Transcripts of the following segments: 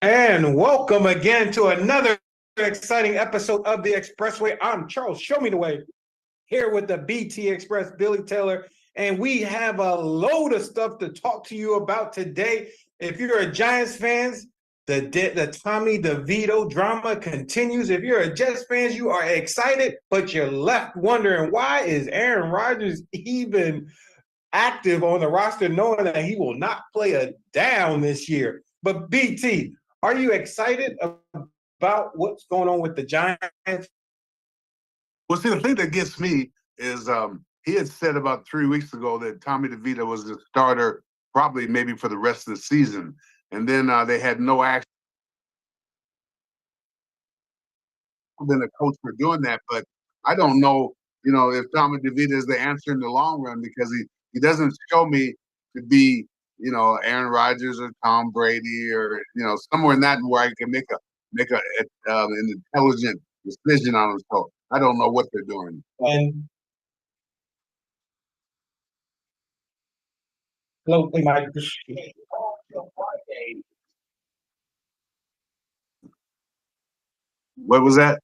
And welcome again to another exciting episode of the Expressway. I'm Charles, show me the way, here with the BT Express, Billy Taylor, and we have a load of stuff to talk to you about today. If you're a Giants fans, the Tommy DeVito drama continues. If you're a Jets fans, you are excited, but you're left wondering why is Aaron Rodgers even active on the roster, knowing that he will not play a down this year. But BT, are you excited about what's going on with the Giants? Well, see, the thing that gets me is he had said about 3 weeks ago that Tommy DeVito was the starter, probably maybe for the rest of the season. And then they had no action. Been a coach for doing that, but I don't know, if Tommy DeVito is the answer in the long run because he doesn't show me to be, Aaron Rodgers or Tom Brady or somewhere in that where I can make an intelligent decision on him. So I don't know what they're doing. And locally, my What was that?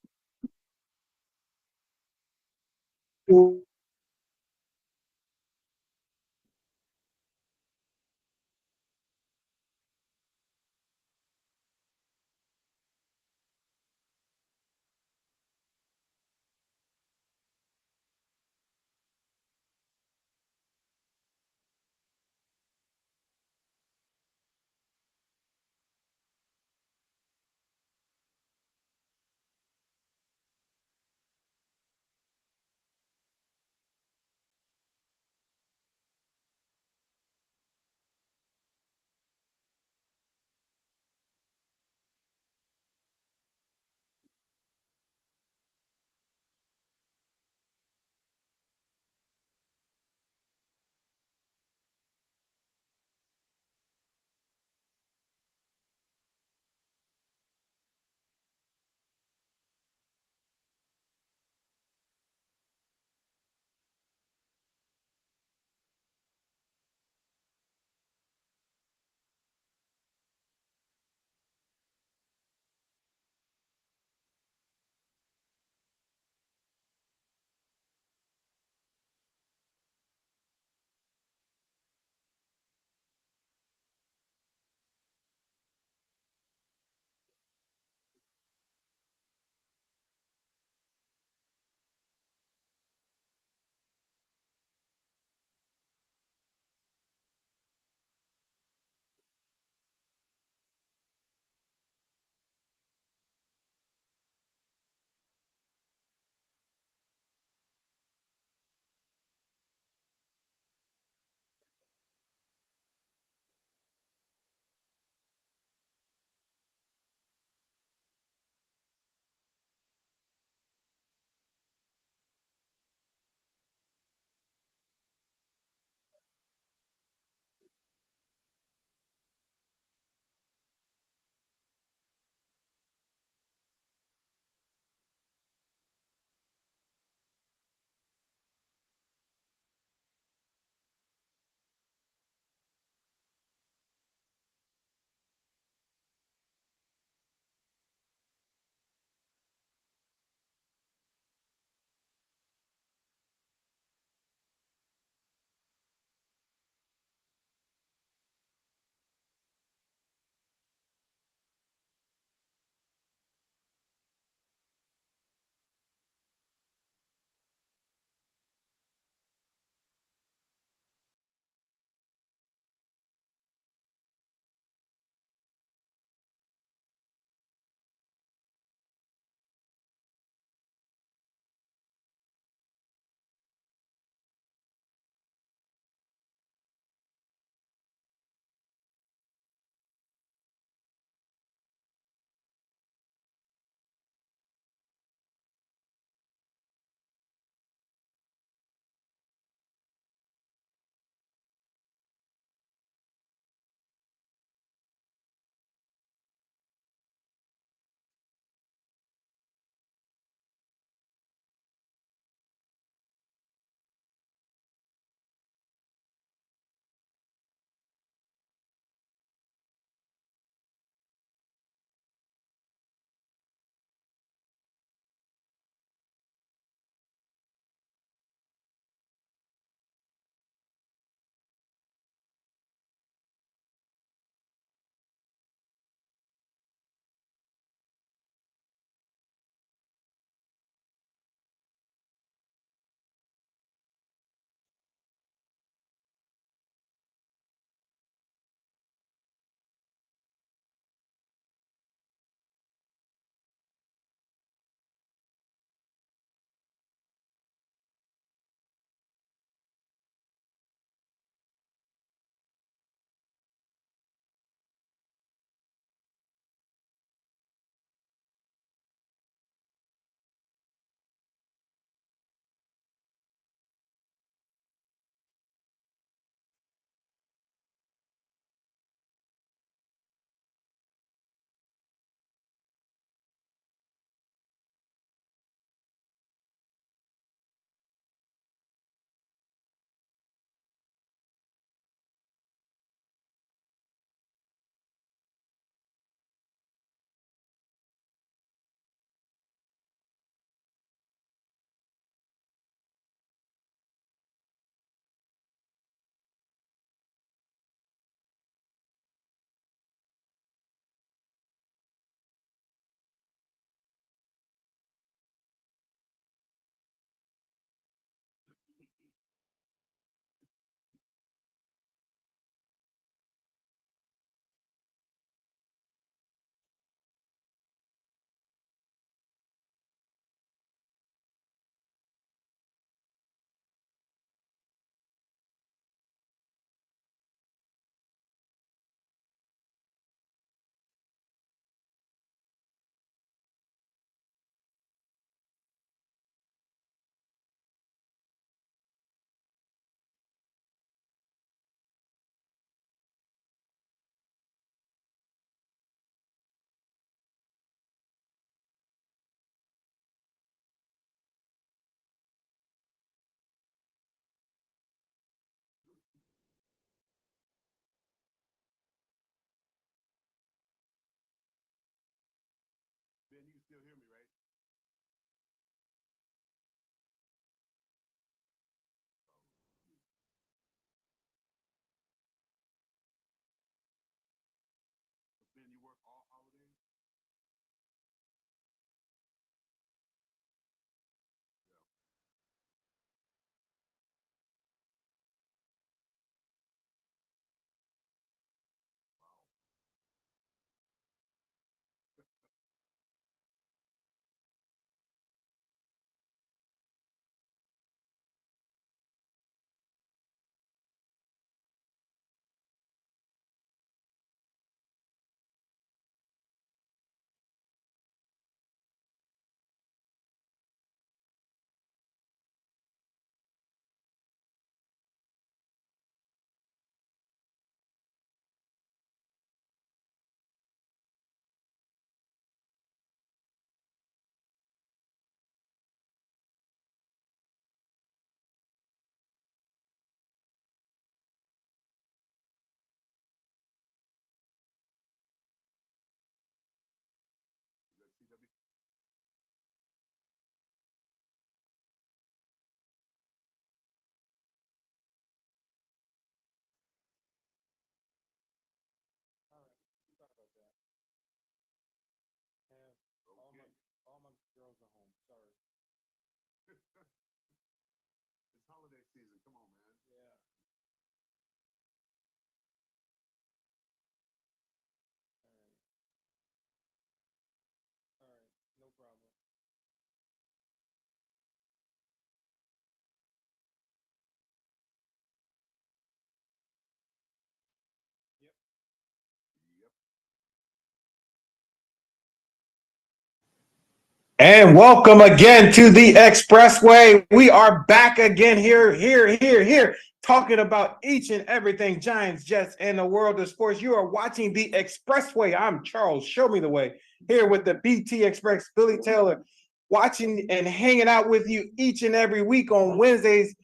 And welcome again to the Expressway. We are back again here, talking about each and everything Giants, Jets, and the world of sports. You are watching the Expressway. I'm Charles. Show me the way. Here with the BT Express, Billy Taylor, watching and hanging out with you each and every week on Wednesdays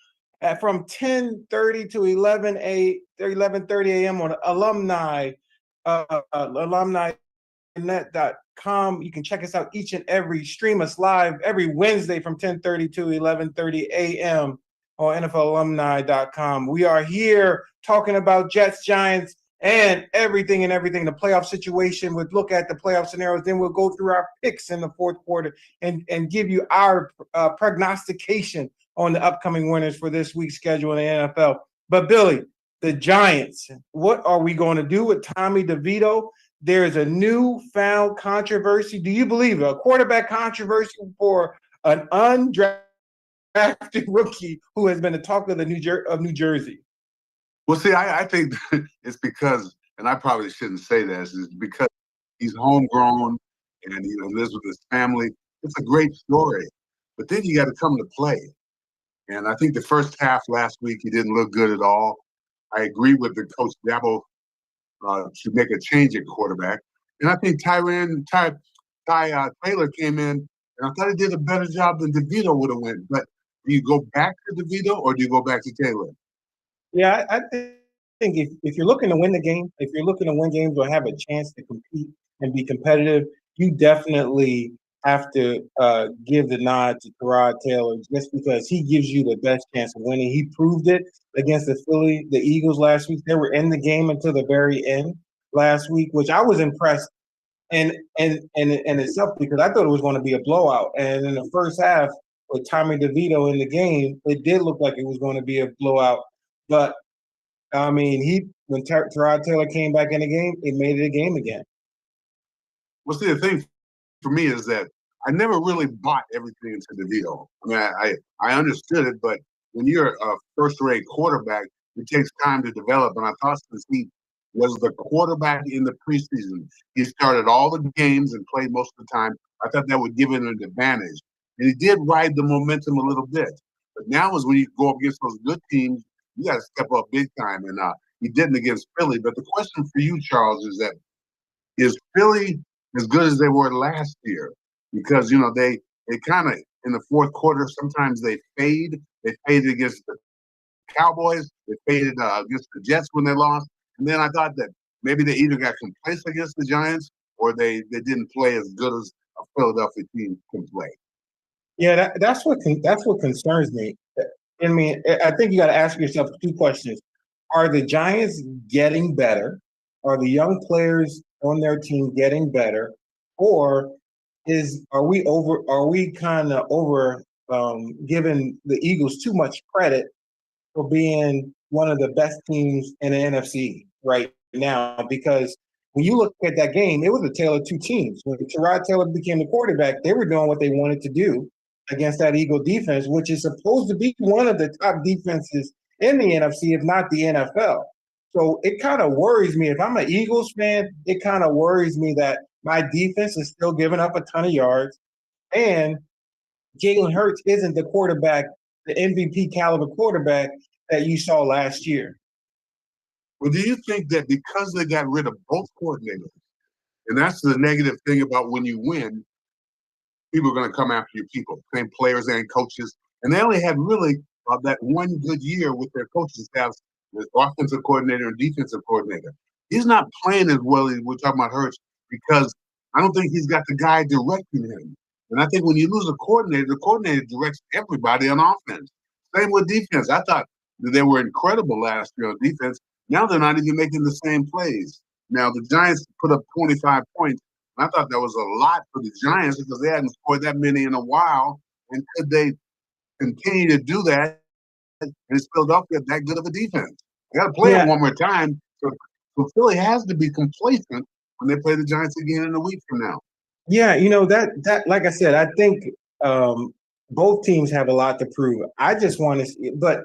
from 10:30 to 11:30 a.m. on alumni net.com. You can check us out each and every stream us live every Wednesday from 10:30 to 11:30 a.m. on NFLalumni.com. We are here talking about Jets, Giants, and everything, the playoff situation. We'll look at the playoff scenarios. Then we'll go through our picks in the fourth quarter and give you our prognostication on the upcoming winners for this week's schedule in the NFL. But Billy, the Giants, what are we going to do with Tommy DeVito? There is a newfound controversy. Do you believe it? A quarterback controversy for an undrafted rookie who has been the talk of New Jersey? Well, see, I think it's because, and I probably shouldn't say this, is because he's homegrown and he lives with his family. It's a great story, but then you got to come to play. And I think the first half last week he didn't look good at all. I agree with the coach Dabo should make a change at quarterback. And I think Ty Taylor came in, and I thought he did a better job than DeVito would have went. But do you go back to DeVito or do you go back to Taylor? Yeah, I think if you're looking to win the game, if you're looking to win games or have a chance to compete and be competitive, you definitely have to give the nod to Tyrod Taylor just because he gives you the best chance of winning. He proved it against the Eagles last week. They were in the game until the very end last week, which I was impressed and itself because I thought it was going to be a blowout. And in the first half, with Tommy DeVito in the game, it did look like it was going to be a blowout. But I mean, when Tyrod Taylor came back in the game, it made it a game again. Well, see, the thing for me is that I never really bought everything into DeVito. I mean, I understood it, but when you're a first-rate quarterback, it takes time to develop. And I thought since he was the quarterback in the preseason, he started all the games and played most of the time. I thought that would give him an advantage. And he did ride the momentum a little bit. But now is when you go up against those good teams, you got to step up big time. And he didn't against Philly. But the question for you, Charles, is Philly as good as they were last year? Because, they kind of, in the fourth quarter, sometimes they fade. They faded against the Cowboys. They faded against the Jets when they lost. And then I thought that maybe they either got complacent against the Giants or they didn't play as good as a Philadelphia team can play. Yeah, that's what concerns me. I mean, I think you got to ask yourself two questions. Are the Giants getting better? Are the young players on their team getting better? Or are we kind of over giving the Eagles too much credit for being one of the best teams in the NFC right now? Because when you look at that game, it was a tale of two teams. When Tyrod Taylor became the quarterback, they were doing what they wanted to do against that Eagle defense, which is supposed to be one of the top defenses in the NFC, if not the NFL. So it kind of worries me. If I'm an Eagles fan, it kind of worries me that my defense is still giving up a ton of yards, and Jalen Hurts isn't the quarterback, the MVP caliber quarterback that you saw last year. Well, do you think that because they got rid of both coordinators, and that's the negative thing about when you win, people are going to come after your people, same players and coaches. And they only had really that one good year with their coaching staffs, the offensive coordinator and defensive coordinator. He's not playing as well as we're talking about Hurts because I don't think he's got the guy directing him. And I think when you lose a coordinator, the coordinator directs everybody on offense. Same with defense. I thought they were incredible last year on defense. Now they're not even making the same plays. Now the Giants put up 25 points. I thought that was a lot for the Giants because they hadn't scored that many in a while. And could they continue to do that? And is Philadelphia that good of a defense? They got to play it one more time. So Philly has to be complacent when they play the Giants again in a week from now. Yeah, that like I said, I think both teams have a lot to prove. I just want to see, but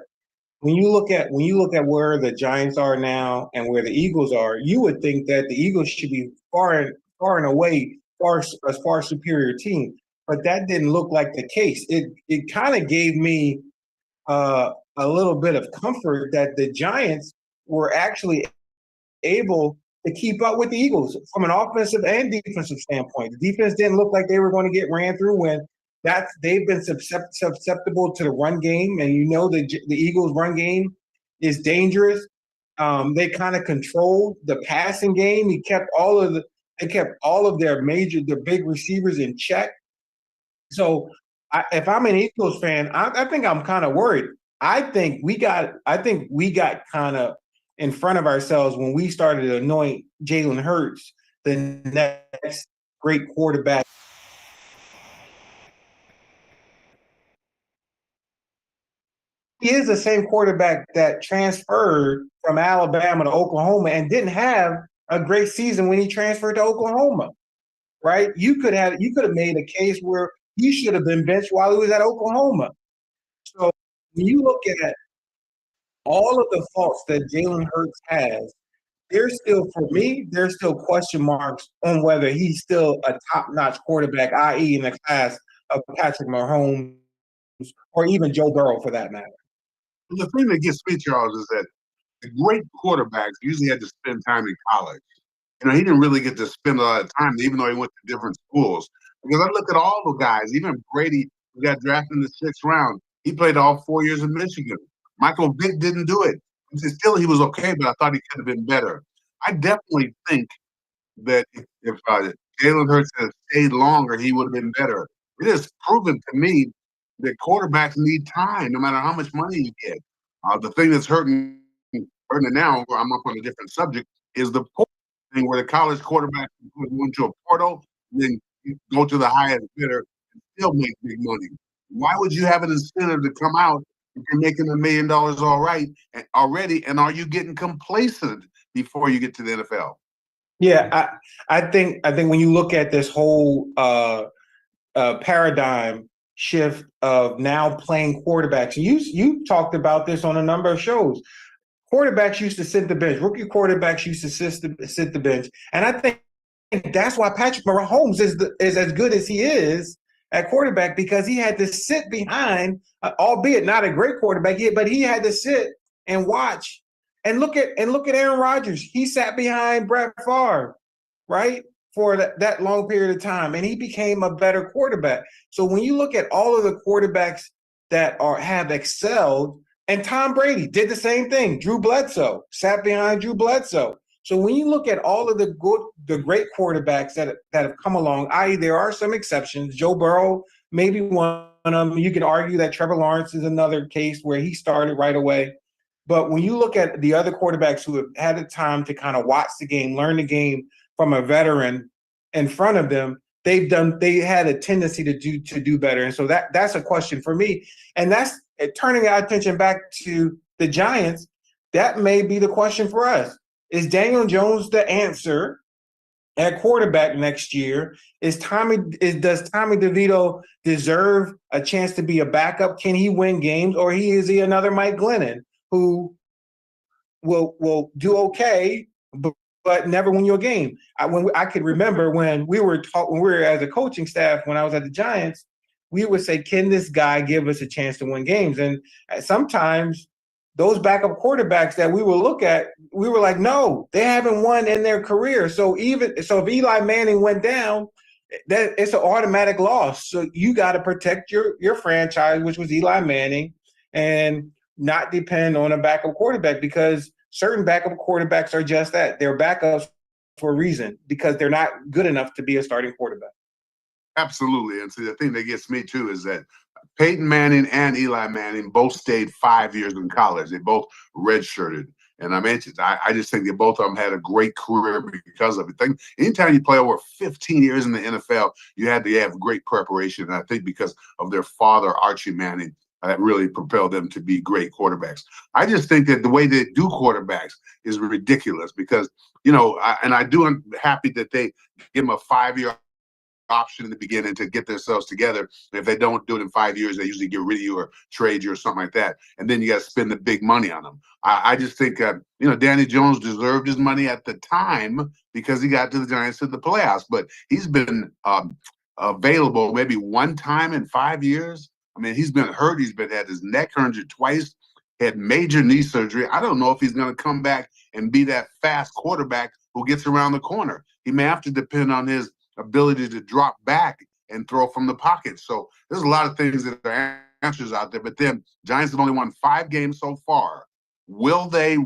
when you look at where the Giants are now and where the Eagles are, you would think that the Eagles should be far and away a far superior team. but that didn't look like the case. It kind of gave me a little bit of comfort that the Giants were actually able to keep up with the Eagles from an offensive and defensive standpoint. The defense didn't look like they were going to get ran through when they've been susceptible to the run game, and the Eagles' run game is dangerous. They kind of controlled the passing game. They kept all of their big receivers in check. So if I'm an Eagles fan, I think I'm kind of worried. I think we got kind of in front of ourselves when we started to anoint Jalen Hurts the next great quarterback. He is the same quarterback that transferred from Alabama to Oklahoma and didn't have a great season when he transferred to Oklahoma, right? You could have made a case where he should have been benched while he was at Oklahoma. So when you look at all of the faults that Jalen Hurts has, there's still question marks on whether he's still a top-notch quarterback, i.e., in the class of Patrick Mahomes or even Joe Burrow for that matter. The thing that gets me, Charles, is that the great quarterbacks usually had to spend time in college. He didn't really get to spend a lot of time, even though he went to different schools. Because I look at all the guys, even Brady, who got drafted in the 6th round, he played all 4 years in Michigan. Michael Vick didn't do it. Still, he was okay, but I thought he could have been better. I definitely think that if Jalen Hurts had stayed longer, he would have been better. It is proven to me that quarterbacks need time, no matter how much money you get. The thing that's hurting it now, I'm up on a different subject, is the portal thing where the college quarterback go into a portal, and then you go to the highest bidder and still make big money. Why would you have an incentive to come out if you're making $1 million all right already? And are you getting complacent before you get to the NFL? Yeah, I think when you look at this whole paradigm shift of now playing quarterbacks, you talked about this on a number of shows. Quarterbacks used to sit the bench. Rookie quarterbacks used to sit the bench, and I think that's why Patrick Mahomes is as good as he is at quarterback, because he had to sit behind, albeit not a great quarterback, but he had to sit and watch and look at Aaron Rodgers. He sat behind Brett Favre, right, for that long period of time, and he became a better quarterback. So when you look at all of the quarterbacks that have excelled, and Tom Brady did the same thing. Drew Bledsoe sat behind Drew Bledsoe. So when you look at all of the great quarterbacks that have come along, i.e., there are some exceptions. Joe Burrow, maybe one of them. You could argue that Trevor Lawrence is another case where he started right away. But when you look at the other quarterbacks who have had the time to kind of watch the game, learn the game from a veteran in front of them, they had a tendency to do better. And so that's a question for me. And that's turning our attention back to the Giants. That may be the question for us. Is Daniel Jones the answer at quarterback next year? Does Tommy DeVito deserve a chance to be a backup? Can he win games, or is he another Mike Glennon who will do okay, but never win you a game? I could remember when we were as a coaching staff, when I was at the Giants, we would say, can this guy give us a chance to win games? And sometimes those backup quarterbacks that we will look at, we were like, no, they haven't won in their career. So if Eli Manning went down, that it's an automatic loss. So you got to protect your franchise, which was Eli Manning, and not depend on a backup quarterback, because certain backup quarterbacks are just that. They're backups for a reason, because they're not good enough to be a starting quarterback. Absolutely. And see, the thing that gets me too is that Peyton Manning and Eli Manning both stayed 5 years in college. They both redshirted. And I just think that both of them had a great career because of it. Anytime you play over 15 years in the NFL, you had to have great preparation. And I think because of their father, Archie Manning, that really propelled them to be great quarterbacks. I just think that the way they do quarterbacks is ridiculous because, I'm happy that they give them a 5-year option in the beginning to get themselves together. If they don't do it in 5 years, they usually get rid of you or trade you or something like that. And then you got to spend the big money on them. I just think, Danny Jones deserved his money at the time because he got to the Giants to the playoffs. But he's been available maybe one time in 5 years. I mean, he's been hurt. He's been had his neck injured twice, had major knee surgery. I don't know if he's going to come back and be that fast quarterback who gets around the corner. He may have to depend on his ability to drop back and throw from the pocket. So there's a lot of things that are answers out there. But then Giants have only won 5 games so far. Will they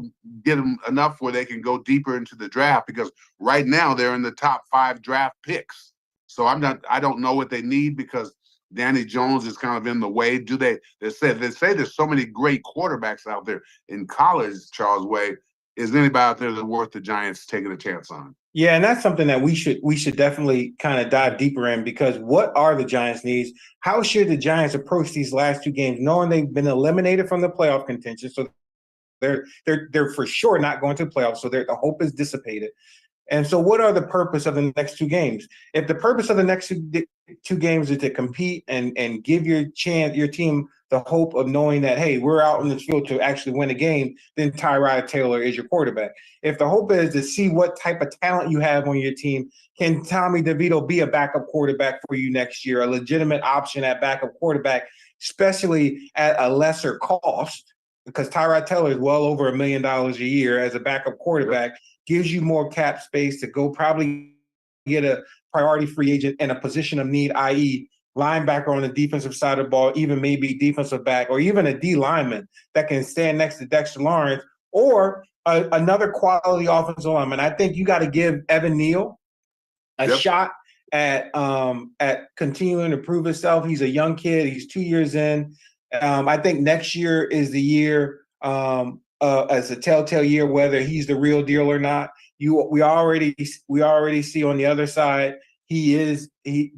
get them enough where they can go deeper into the draft? Because right now they're in the top 5 draft picks. So I don't know what they need because Danny Jones is kind of in the way. They say there's so many great quarterbacks out there in college, Charles Way. Is anybody out there that's worth the Giants taking a chance on? Yeah, and that's something that we should definitely kind of dive deeper in, because what are the Giants' needs? How should the Giants approach these last 2 games, knowing they've been eliminated from the playoff contention? So they're for sure not going to the playoffs. So the hope is dissipated. And so what are the purpose of the next 2 games? If the purpose of the next two games is to compete and give your team the hope of knowing that, hey, we're out in this field to actually win a game, then Tyrod Taylor is your quarterback. If the hope is to see what type of talent you have on your team, can Tommy DeVito be a backup quarterback for you next year, a legitimate option at backup quarterback, especially at a lesser cost? Because Tyrod Taylor is well over $1 million a year as a backup quarterback, gives you more cap space to go probably get a priority free agent in a position of need, i.e., linebacker on the defensive side of the ball, even maybe defensive back, or even a D lineman that can stand next to Dexter Lawrence, or another quality offensive lineman. I think you got to give Evan Neal a shot at continuing to prove himself. He's a young kid. He's 2 years in. I think next year is the year as a telltale year whether he's the real deal or not. We already see on the other side he is the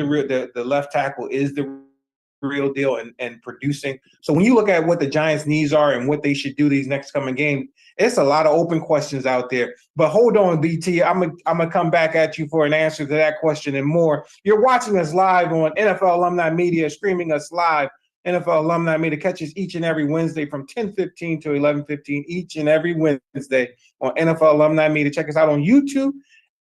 real, the left tackle is the real deal and producing. So when you look at what the Giants' needs are and what they should do these next coming games, it's a lot of open questions out there. But hold on, BT, I'm gonna come back at you for an answer to that question and more. You're watching us live on NFL Alumni Media, streaming us live. NFL Alumni Media catches each and every Wednesday from 10:15 to 11:15 each and every Wednesday on NFL Alumni Media. Check us out on YouTube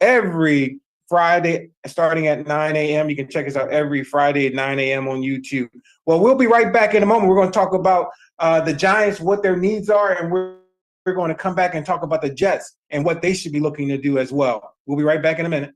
every Friday starting at 9 a.m. You can check us out every Friday at 9 a.m. on YouTube. Well, we'll be right back in a moment. We're going to talk about the Giants, what their needs are, and we're going to come back and talk about the Jets and what they should be looking to do as well. We'll be right back in a minute.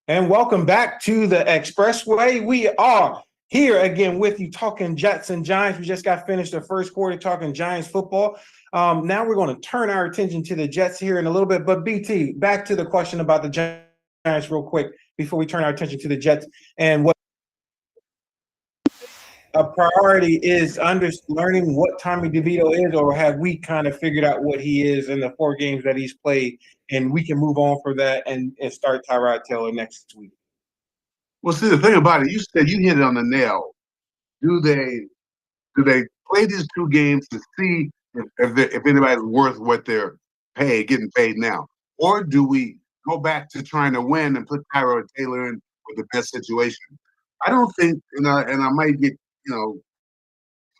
And welcome back to the Expressway. We are here again with you talking Jets and Giants. We just got finished the first quarter talking Giants football. Now we're going to turn our attention to the Jets here in a little bit. But BT, back to the question about the Giants real quick before we turn our attention to the Jets and what a priority is learning what Tommy DeVito is, or have we kind of figured out what he is in the 4 games that he's played, and we can move on from that and start Tyrod Taylor next week? Well, see, the thing about it, you said you hit it on the nail. Do they play these 2 games to see if anybody's worth what they're getting paid now? Or do we go back to trying to win and put Tyrod Taylor in with the best situation? I don't think, and I might get,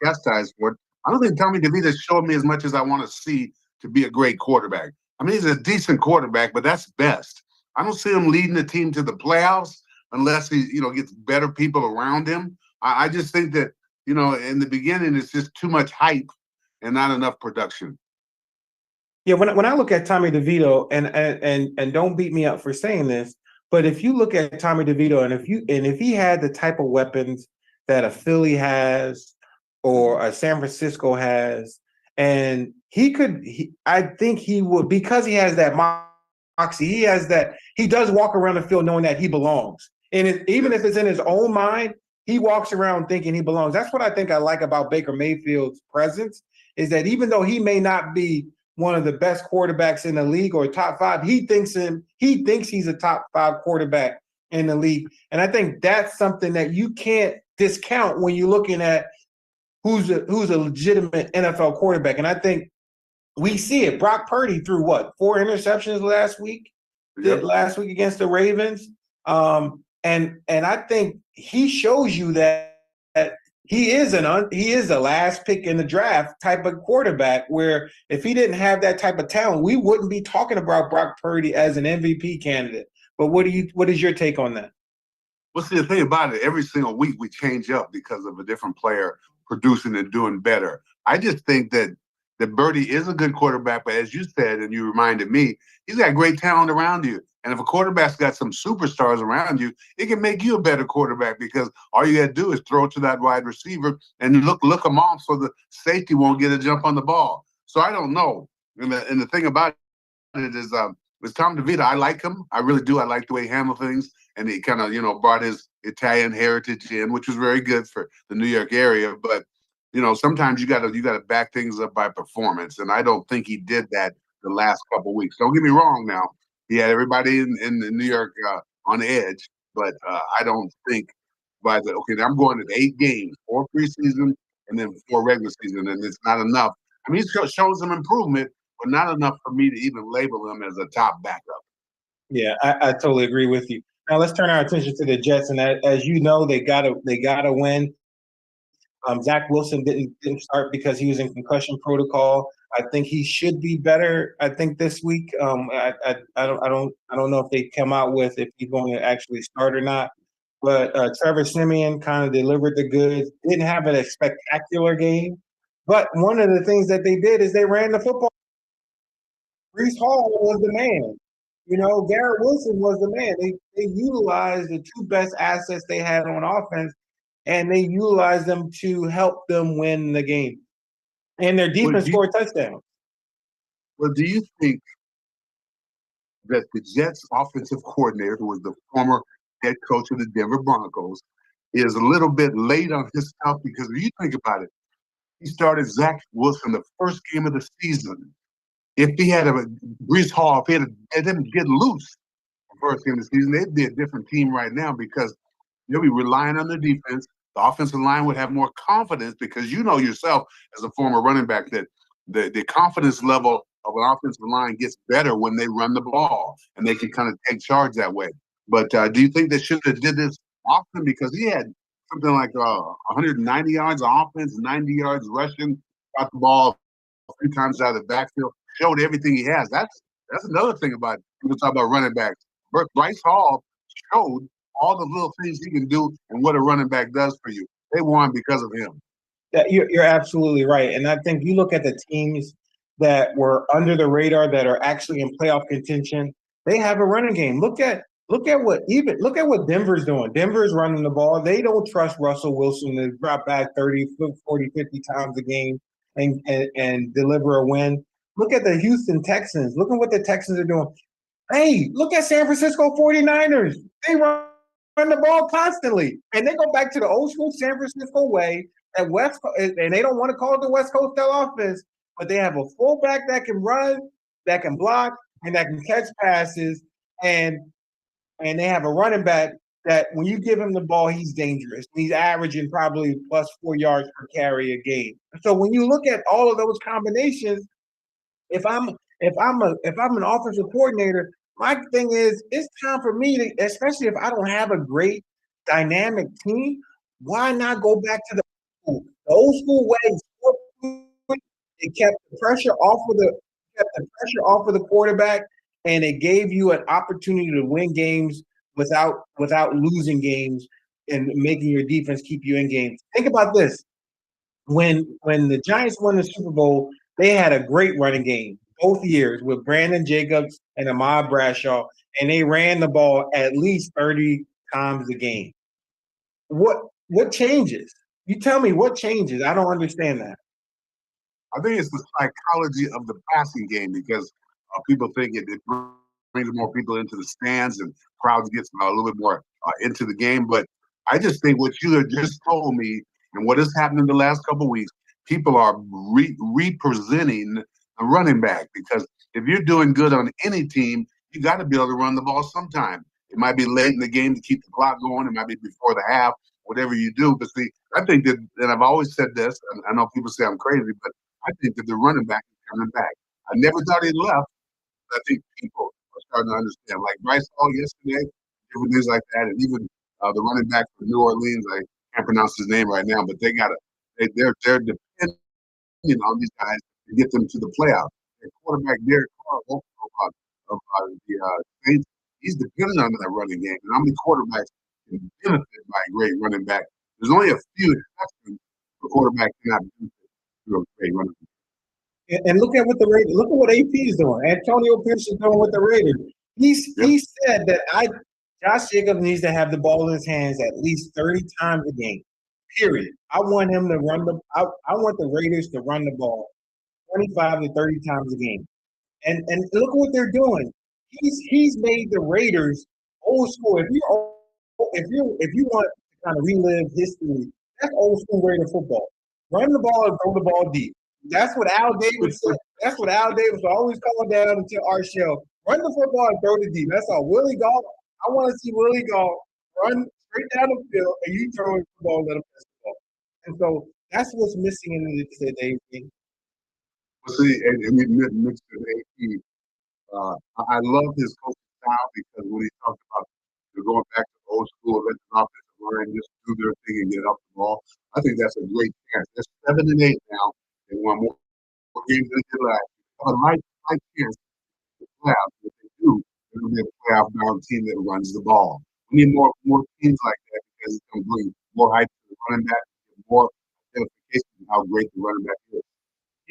chastised for it. I don't think Tommy DeVito showed me as much as I want to see to be a great quarterback. I mean, he's a decent quarterback, but that's best. I don't see him leading the team to the playoffs unless he, gets better people around him. I just think that, in the beginning, it's just too much hype and not enough production. Yeah, when I look at Tommy DeVito, and don't beat me up for saying this, but if you look at Tommy DeVito, and if he had the type of weapons that a Philly has or a San Francisco has, and I think he would, because he has that moxie, he does walk around the field knowing that he belongs. And even if it's in his own mind, he walks around thinking he belongs. That's what I think I like about Baker Mayfield's presence, is that even though he may not be one of the best quarterbacks in the league or top 5, he thinks he's a top 5 quarterback in the league. And I think that's something that you can't discount when you're looking at who's a legitimate NFL quarterback. And I think we see it. Brock Purdy threw 4 interceptions last week? Yep. Last week against the Ravens. And I think he shows you that he is a last pick in the draft type of quarterback. Where if he didn't have that type of talent, we wouldn't be talking about Brock Purdy as an MVP candidate. But what is your take on that? Well, see, the thing about it, every single week we change up because of a different player producing and doing better. I just think that Birdie is a good quarterback, but as you said, and you reminded me, he's got great talent around you. And if a quarterback's got some superstars around you, it can make you a better quarterback because all you got to do is throw it to that wide receiver and look them off so the safety won't get a jump on the ball. So I don't know. And the thing about it is, with Tom DeVito, I like him. I really do. I like the way he handles things, and he kind of brought his Italian heritage in, which was very good for the New York area. But sometimes you gotta back things up by performance, and I don't think he did that the last couple of weeks. Don't get me wrong. Now he had everybody in New York on the edge, but I don't think now I'm going to 8 games, 4 preseason, and then 4 regular season, and it's not enough. I mean, he's shown some improvement, but not enough for me to even label him as a top backup. Yeah, I totally agree with you. Now let's turn our attention to the Jets, and as you know, they gotta win. Zach Wilson didn't start because he was in concussion protocol. I think he should be better. I think this week. I don't know if they come out with if he's going to actually start or not. But Trevor Siemian kind of delivered the goods. Didn't have a spectacular game, but one of the things that they did is they ran the football. Brees Hall was the man. Garrett Wilson was the man. They utilized the two best assets they had on offense, and they utilized them to help them win the game. And their defense scored touchdowns. Well, do you think that the Jets offensive coordinator, who was the former head coach of the Denver Broncos, is a little bit late on his stuff? Because if you think about it, he started Zach Wilson the first game of the season. If he had Brees Hall, if he had them get loose the first game of the season, they'd be a different team right now because they'll be relying on the defense. The offensive line would have more confidence because you know yourself as a former running back that the confidence level of an offensive line gets better when they run the ball and they can kind of take charge that way. But do you think they should have did this often? Because he had something like 190 yards of offense, 90 yards rushing, got the ball a few times out of the backfield, showed everything he has. That's another thing about people talk about running backs. Bryce Hall showed all the little things he can do and what a running back does for you. They won because of him. Yeah, you're absolutely right. And I think you look at the teams that were under the radar that are actually in playoff contention, they have a running game. Look at what Denver's doing. Denver's running the ball. They don't trust Russell Wilson to drop back 30, 40, 50 times a game and deliver a win. Look at the Houston Texans. Look at what the Texans are doing. Hey, look at San Francisco 49ers. They run the ball constantly. And they go back to the old school San Francisco way at West, and they don't want to call it the West Coast style offense, but they have a fullback that can run, that can block, and that can catch passes, and they have a running back that when you give him the ball, he's dangerous. He's averaging probably plus 4 yards per carry a game. So when you look at all of those combinations, if I'm an offensive coordinator, my thing is it's time for me to, especially if I don't have a great dynamic team, why not go back to the old school way? It kept the pressure off of the quarterback, and it gave you an opportunity to win games without losing games and making your defense keep you in games. Think about this: when the Giants won the Super Bowl, they had a great running game both years with Brandon Jacobs and Ahmad Bradshaw, and they ran the ball at least 30 times a game. What changes? You tell me what changes. I don't understand that. I think it's the psychology of the passing game because people think it brings more people into the stands and crowds gets a little bit more into the game. But I just think what you have just told me and what has happened in the last couple of weeks, people are representing the running back because if you're doing good on any team, you got to be able to run the ball sometime. It might be late in the game to keep the clock going. It might be before the half, whatever you do. But see, I think that, and I've always said this, and I know people say I'm crazy, but I think that the running back is coming back. I never thought he left. But I think people are starting to understand. Like Bryce Hall yesterday different things like that. And even the running back for New Orleans, I can't pronounce his name right now, but they're dependent on these guys to get them to the playoffs. Their quarterback Derek Carr, also the Saints, he's dependent on that running game. And how many quarterbacks can benefit by a great running back? There's only a few exceptions for quarterback cannot benefit through a great running back. And look at what the Raiders. Look at what AP is doing. Antonio Pierce is doing with the Raiders. He said that Josh Jacobs needs to have the ball in his hands at least 30 times a game. Period. I want him to run the. I want the Raiders to run the ball 25 to 30 times a game. And look at what they're doing. He's made the Raiders old school. If you want to kind of relive history, that's old school Raider football. Run the ball and throw the ball deep. That's what Al Davis said. That's what Al Davis always call down into our show. Run the football and throw the deep. That's all. Willie Gault. I want to see Willie Gault run straight down the field and you throw the ball and let him pass the ball. And so that's what's missing in today's game. Well, see, and we mixed with AP. I love his coaching style because when he talked about going back to old school, let the offensive line just do their thing and get up the ball, I think that's a great chance. They're 7-8 now. They won more games than they did last year. They have a light chance to playoffs. If they do, they're going to be a playoff-bound team that runs the ball. We need more teams like that because it's going to bring more hype to the running back, more identification of how great the running back is.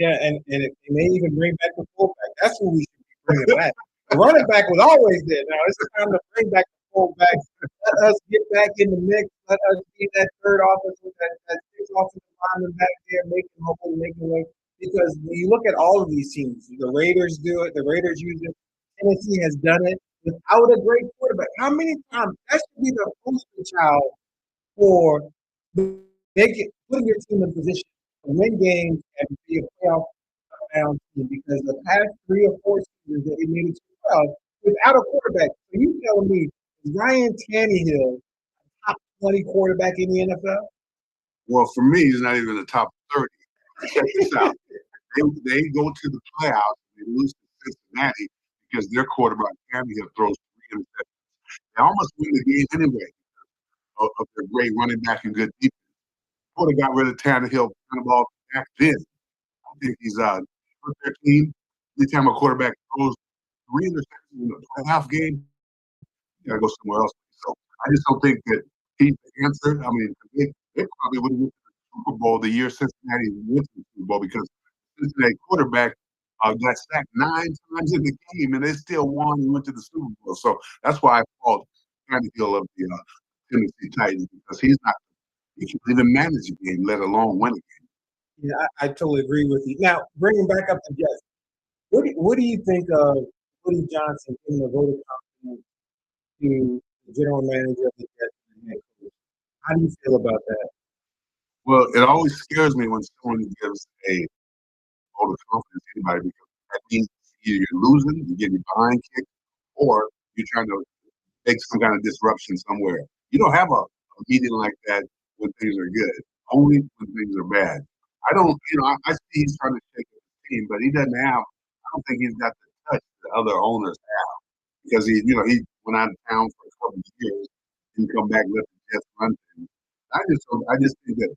Yeah, and it may even bring back the fullback. That's what we should be bringing back. The running back was always there. Now it's time to bring back the fullback. Let us get back in the mix. Let us be that third offensive, that sixth offensive lineman back there, making way. Because when you look at all of these teams, the Raiders do it. The Raiders use it. Tennessee has done it without a great quarterback. How many times? That should be the poster child for putting your team in position to win games and be a playoff bound team, because the past 3 or 4 seasons that they made it to the playoffs without a quarterback. So you telling me is Ryan Tannehill a top 20 quarterback in the NFL? Well, for me, he's not even in the top 30. Check this out. They go to the playoffs and they lose to Cincinnati because their quarterback Tannehill throws 3 interceptions. They almost win the game anyway of their great running back and good defense. Would have got rid of Tannehill kind of ball back then. I think he's 13. Anytime a quarterback throws 3 interceptions in a playoff game, you gotta go somewhere else. So I just don't think that he's the answer. I mean, they probably would have went to the Super Bowl the year Cincinnati went to the Super Bowl because Cincinnati quarterback got sacked 9 times in the game and they still won and went to the Super Bowl. So that's why I called Tannehill of the Tennessee Titans, because he can't even manage a game, let alone win a game. Yeah, I totally agree with you. Now, bringing back up the Jets, what do you think of Woody Johnson giving a vote of confidence to the general manager of the Jets and the head coach? How do you feel about that? Well, it always scares me when someone gives a vote of confidence to anybody, because that means either you're losing, you're getting behind kicked, or you're trying to make some kind of disruption somewhere. You don't have a meeting like that when things are good, only when things are bad. I don't, I see he's trying to shake his team, but he doesn't have, I don't think he's got the touch that other owners have, because he went out of town for a couple of years and come back and let the Jets run things. I just think that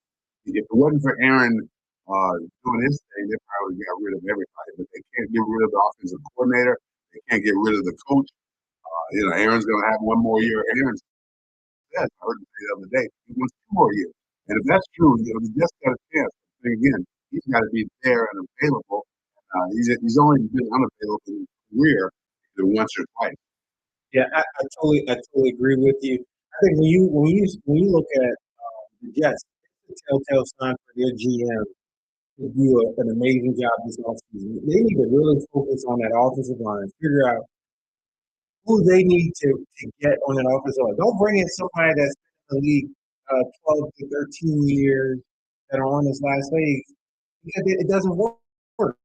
if it wasn't for Aaron doing his thing, they probably got rid of everybody, but they can't get rid of the offensive coordinator. They can't get rid of the coach. Aaron's going to have one more year. Aaron said, I heard him say the other day, he wants 2 more years. And if that's true, the Jets got a chance. But again, he's got to be there and available. He's only been unavailable in his career once or twice. Yeah, I totally agree with you. I think when you look at the Jets, it's a telltale sign for their GM to do an amazing job this offseason. They need to really focus on that offensive line, figure out who they need to get on an offensive line. Don't bring in somebody that's in the league 12 to 13 years that are on his last legs, because it doesn't work.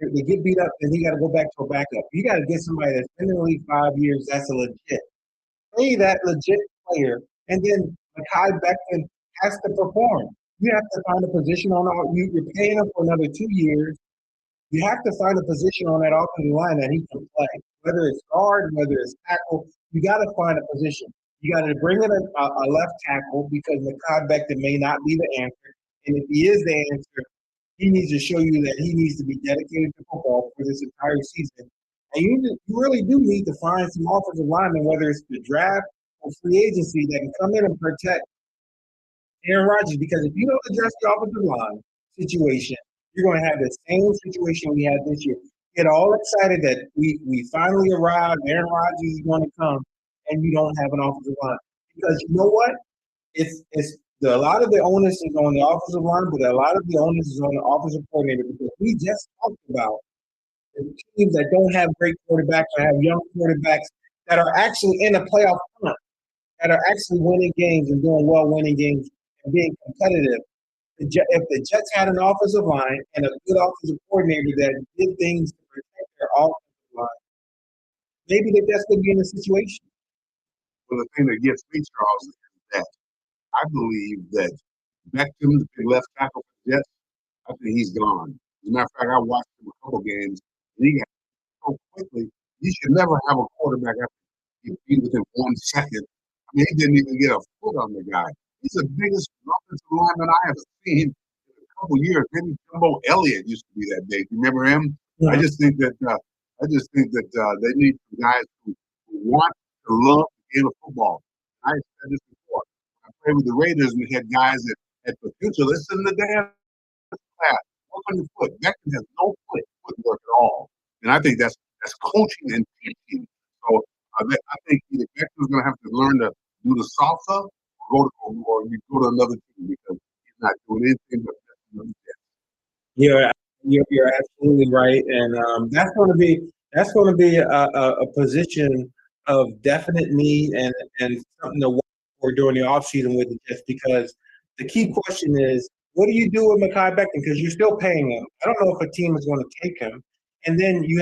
They get beat up, and you got to go back to a backup. You got to get somebody that's been in the league 5 years. That's a legit. Pay that legit player, and then Mekhi Becton has to perform. You have to find a position you're paying him for another 2 years. You have to find a position on that offensive line that he can play, whether it's guard, whether it's tackle. You got to find a position. You got to bring in a left tackle because Mekhi Becton may not be the answer. And if he is the answer, he needs to show you that he needs to be dedicated to football for this entire season. And you really do need to find some offensive linemen, whether it's the draft or free agency, that can come in and protect Aaron Rodgers. Because if you don't address the offensive line situation, you're going to have the same situation we had this year. Get all excited that we finally arrived, Aaron Rodgers is going to come, and you don't have an offensive line. Because you know what? A lot of the onus is on the offensive line, but a lot of the onus is on the offensive coordinator, because we just talked about the teams that don't have great quarterbacks or have young quarterbacks that are actually in a playoff hunt, that are actually winning games and doing well winning games and being competitive. If the Jets had an offensive line and a good offensive coordinator that did things to protect their offensive line, maybe the Jets could be in a situation. Well, the thing that gets me, Charles, is that I believe that Beckham, the left tackle for the Jets, I think he's gone. As a matter of fact, I watched him a couple games, and he got so quickly. You should never have a quarterback after you beat within 1 second. I mean, he didn't even get a foot on the guy. He's the biggest offensive lineman I have seen in a couple years. Maybe Jumbo Elliott used to be that big. You remember him? Yeah. I just think that they need some guys who want to love the game of football. I said this before. I played with the Raiders, and we had guys that had potential. Listen to the damn class. Work on your foot. Beckham has no footwork at all, and I think that's coaching and teaching. So I think either Beckham's going to have to learn to do the salsa, or you go to another team, because he's not doing anything but that. Yeah, you're absolutely right, and that's going to be a position of definite need and something to watch for during the offseason with the Jets, because the key question is, what do you do with Mekhi Becton? Because you're still paying him. I don't know if a team is going to take him, and then you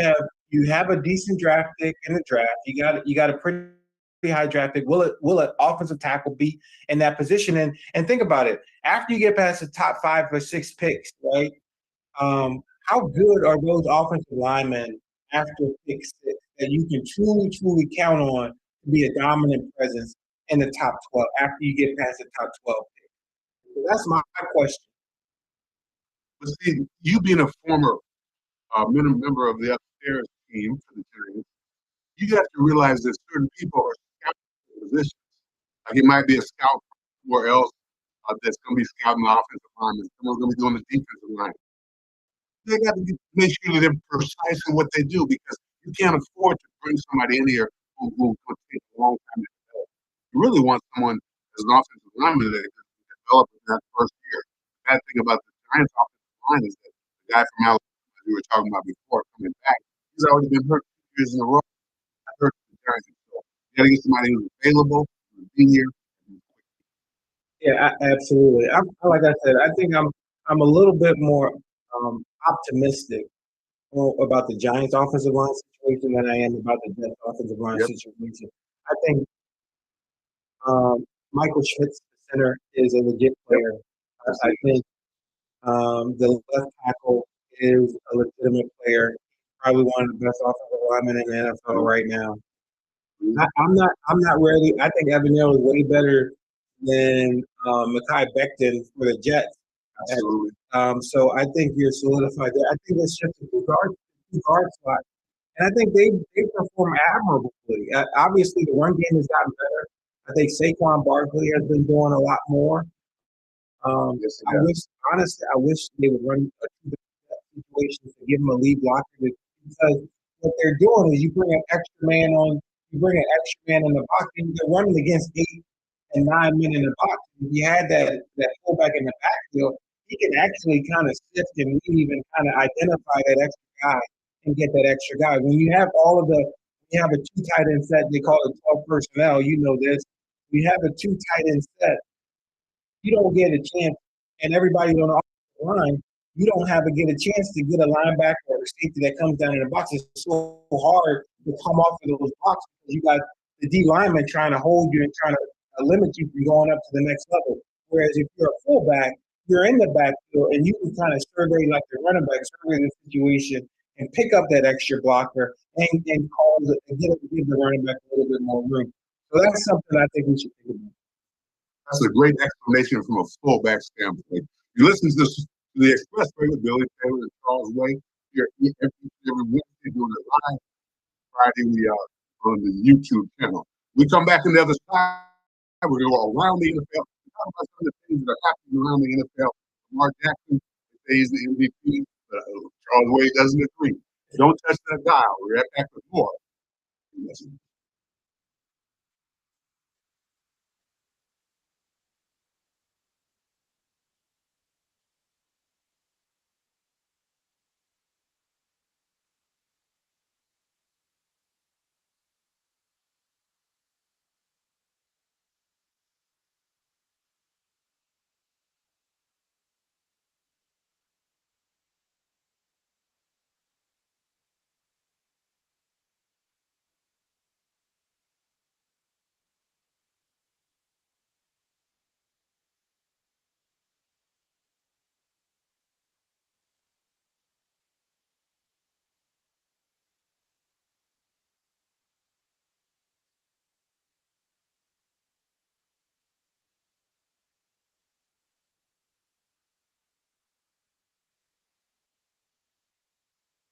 have a decent draft pick in the draft. You got a pretty high draft pick. Will an offensive tackle be in that position? And think about it. After you get past the top 5 or 6 picks, right? How good are those offensive linemen after pick 6 that you can truly count on to be a dominant presence in the top 12 after you get past the top 12 picks? So that's my question. But see, you being a former member of the upstairs team for the Giants, you have to realize that certain people are scouting for positions. Like, it might be a scout somewhere else that's going to be scouting the offensive lineman. Someone's going to be doing the defensive line. They got to make sure that they're precise in what they do, because you can't afford to bring somebody in here who will take a long time to develop. You really want someone as an offensive lineman that can develop in that first year. The bad thing about the Giants offensive line is that the guy from Alabama, as we were talking about before, coming back, he's already been hurt 2 years in a row. I hurt the Giants. So you got to get somebody who's available, who's been here. Yeah, absolutely. Like I said, I think I'm a little bit more optimistic about the Giants offensive line situation than I am about the Jets offensive line situation. I think Michael Schmitz, the center, is a legit player. I think the left tackle is a legitimate player. Probably one of the best offensive linemen in the NFL right now. I'm not ready. I think Evan Neal is way better than Mekhi Becton for the Jets. Absolutely. So I think you're solidified there. I think it's just a two guard spot, and I think they perform admirably. Obviously, the run game has gotten better. I think Saquon Barkley has been doing a lot more. Yes, I wish they would run a situation to give him a lead blocker, because what they're doing is you bring an extra man in the box, and they're running against 8 and 9 men in the box. If you had that fullback in the backfield, he can actually kind of sift and weave and kind of identify that extra guy and get that extra guy. When you have you have a 2 tight end set, they call it 12 personnel. You know this. You have a 2 tight end set, you don't get a chance, and everybody on the offensive line, you don't get a chance to get a linebacker or a safety that comes down in the box. It's so hard to come off of those boxes because you got the D lineman trying to hold you and trying to limit you from going up to the next level. Whereas if you're a fullback, you're in the backfield and you can kind of survey like the running back, survey the situation and pick up that extra blocker and give the running back a little bit more room. So that's something I think we should think about. That's a great explanation from a fullback standpoint. You listen to this to the Expressway with Billy Taylor and Charles Way. Here every Wednesday doing it live. Friday we are on the YouTube channel. We come back on the other side. We're going to go around the NFL. We talk about some of the things that are happening around the NFL. Lamar Jackson says the MVP, but Charles Way doesn't agree. Don't touch that dial. We're right back with more.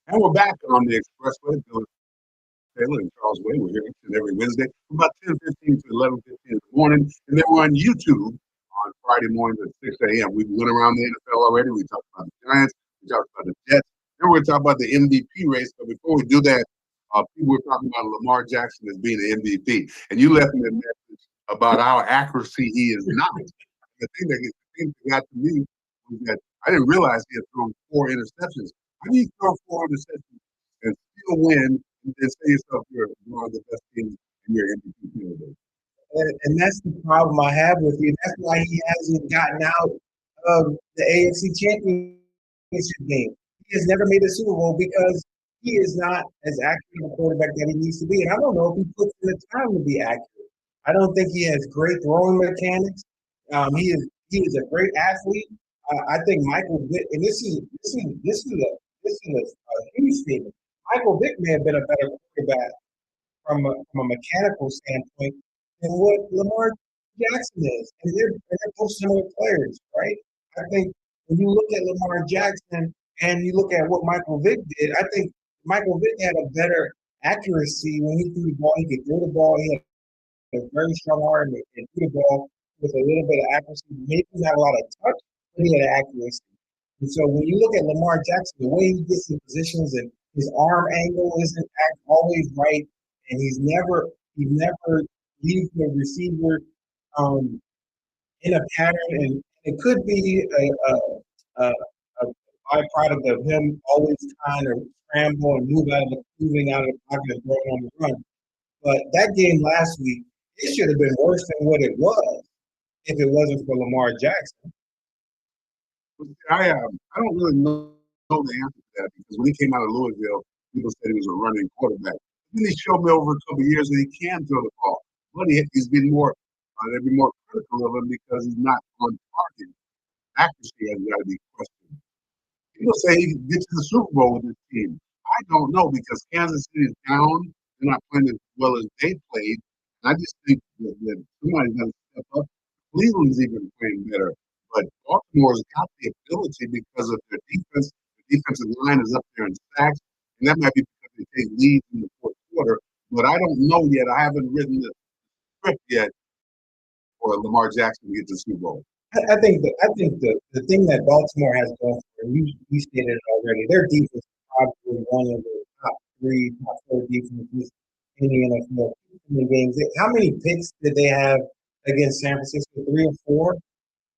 And we're back on the Expressway. Billy Taylor and Charles Way. We're here each and every Wednesday from about 10:15 to 11:15 in the morning. And then we're on YouTube on Friday mornings at 6 a.m. We went around the NFL already. We talked about the Giants. We talked about the Jets. Then we're going to talk about the MVP race. But before we do that, people were talking about Lamar Jackson as being the MVP. And you left me a message about how accuracy he is not. The thing that got to me was that I didn't realize he had thrown 4 interceptions. How do you throw 4 interceptions and still win and say yourself you're one of the best teams in your MVP candidate? And that's the problem I have with you. That's why he hasn't gotten out of the AFC Championship game. He has never made a Super Bowl because he is not as accurate a quarterback that he needs to be. And I don't know if he puts in the time to be accurate. I don't think he has great throwing mechanics. He is a great athlete. I think Michael Vick, and this is a huge statement. Michael Vick may have been a better quarterback from a mechanical standpoint than what Lamar Jackson is. And they're both similar players, right? I think when you look at Lamar Jackson and you look at what Michael Vick did, I think Michael Vick had a better accuracy when he threw the ball. He could throw the ball. He had a very strong arm and threw the ball with a little bit of accuracy. Maybe not a lot of touch, but he had accuracy. And so when you look at Lamar Jackson, the way he gets in positions and his arm angle isn't always right, and he never leaves the receiver in a pattern, and it could be a byproduct of him always trying to scramble and moving out of the pocket and throwing on the run. But that game last week, it should have been worse than what it was if it wasn't for Lamar Jackson. I don't really know the answer to that because when he came out of Louisville, people said he was a running quarterback. Then he showed me over a couple of years that he can throw the ball. But he's been more, they've been more critical of him because he's not on target. Accuracy has got to be questioned. People say he can get to the Super Bowl with his team. I don't know because Kansas City is down. They're not playing as well as they played. And I just think that somebody's got to step up. Cleveland's even playing better. But Baltimore's got the ability because of their defense. The defensive line is up there in sacks. And that might be because they take leads in the fourth quarter. But I don't know yet. I haven't written the script yet for Lamar Jackson to get to the Super Bowl. I think the thing that Baltimore has going for them, you stated it already. Their defense is probably one of the top 3, top 4 defenses in the NFL. In games, how many picks did they have against San Francisco? 3 or 4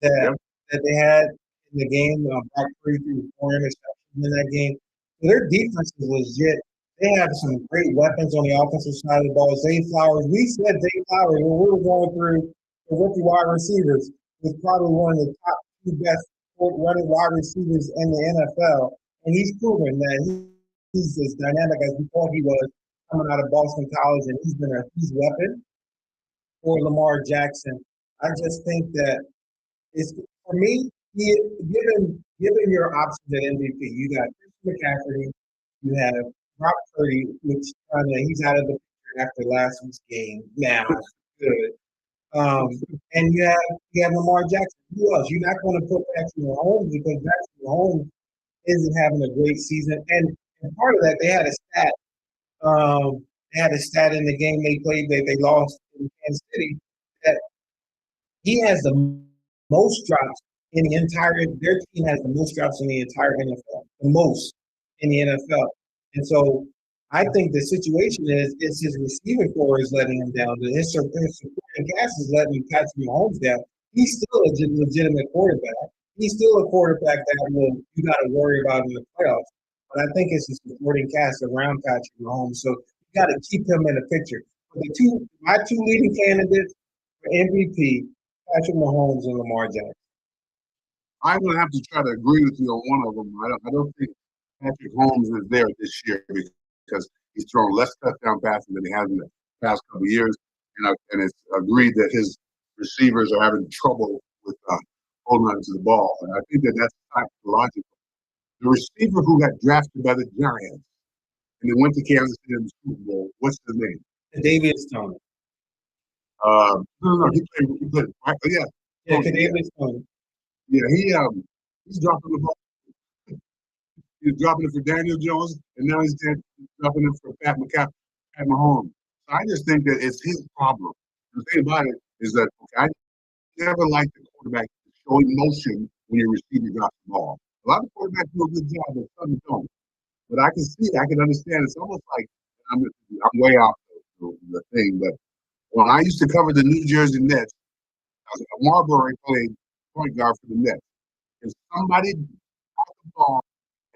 that they had in the game. Back 3 through 4 interceptions in that game. So their defense is legit. They have some great weapons on the offensive side of the ball. Zay Flowers, we said Zay Flowers when we were going through the rookie wide receivers was probably one of the top 2 best running wide receivers in the NFL. And he's proven that he's as dynamic as we thought he was coming out of Boston College, and he's been a huge weapon for Lamar Jackson. I just think that it's for me, given your options at MVP, you got Christian McCaffrey, you have Brock Purdy, which he's out of the picture after last week's game now. good. Um, and you have Lamar Jackson. Who else? You're not going to put Patrick Mahomes because Patrick Mahomes isn't having a great season. And part of that, they had a stat. They had a stat in the game they played that they lost in Kansas City that he has the most drops in the entire. Their team has the most drops in the entire NFL, the most in the NFL. And so I think the situation is it's his receiving core is letting him down. His supporting cast is letting Patrick Mahomes down. He's still a legitimate quarterback. He's still a quarterback that you got to worry about in the playoffs. But I think it's the supporting cast around Patrick Mahomes. So you got to keep him in the picture. But my two leading candidates for MVP, Patrick Mahomes and Lamar Jackson. I'm going to have to try to agree with you on one of them. I don't think Patrick Holmes is there this year because he's thrown less touchdown passes than he has in the past couple of years. And it's agreed that his receivers are having trouble with holding on to the ball. And I think that's psychological. The receiver who got drafted by the Giants and then went to Kansas City in the Super Bowl, what's his name? Davis Tony. No, he played. Yeah. Yeah, Davis Tony. Yeah, he's dropping the ball. He's dropping it for Daniel Jones, and now he's dropping it for Pat Mahomes. So I just think that it's his problem. The thing about it is that I never liked the quarterback to show emotion when your receiver drops the ball. A lot of quarterbacks do a good job, but some don't. But I can see, I can understand. It's almost like I'm way off the thing, but when I used to cover the New Jersey Nets, Marbury played point guard for the Nets. If somebody got the ball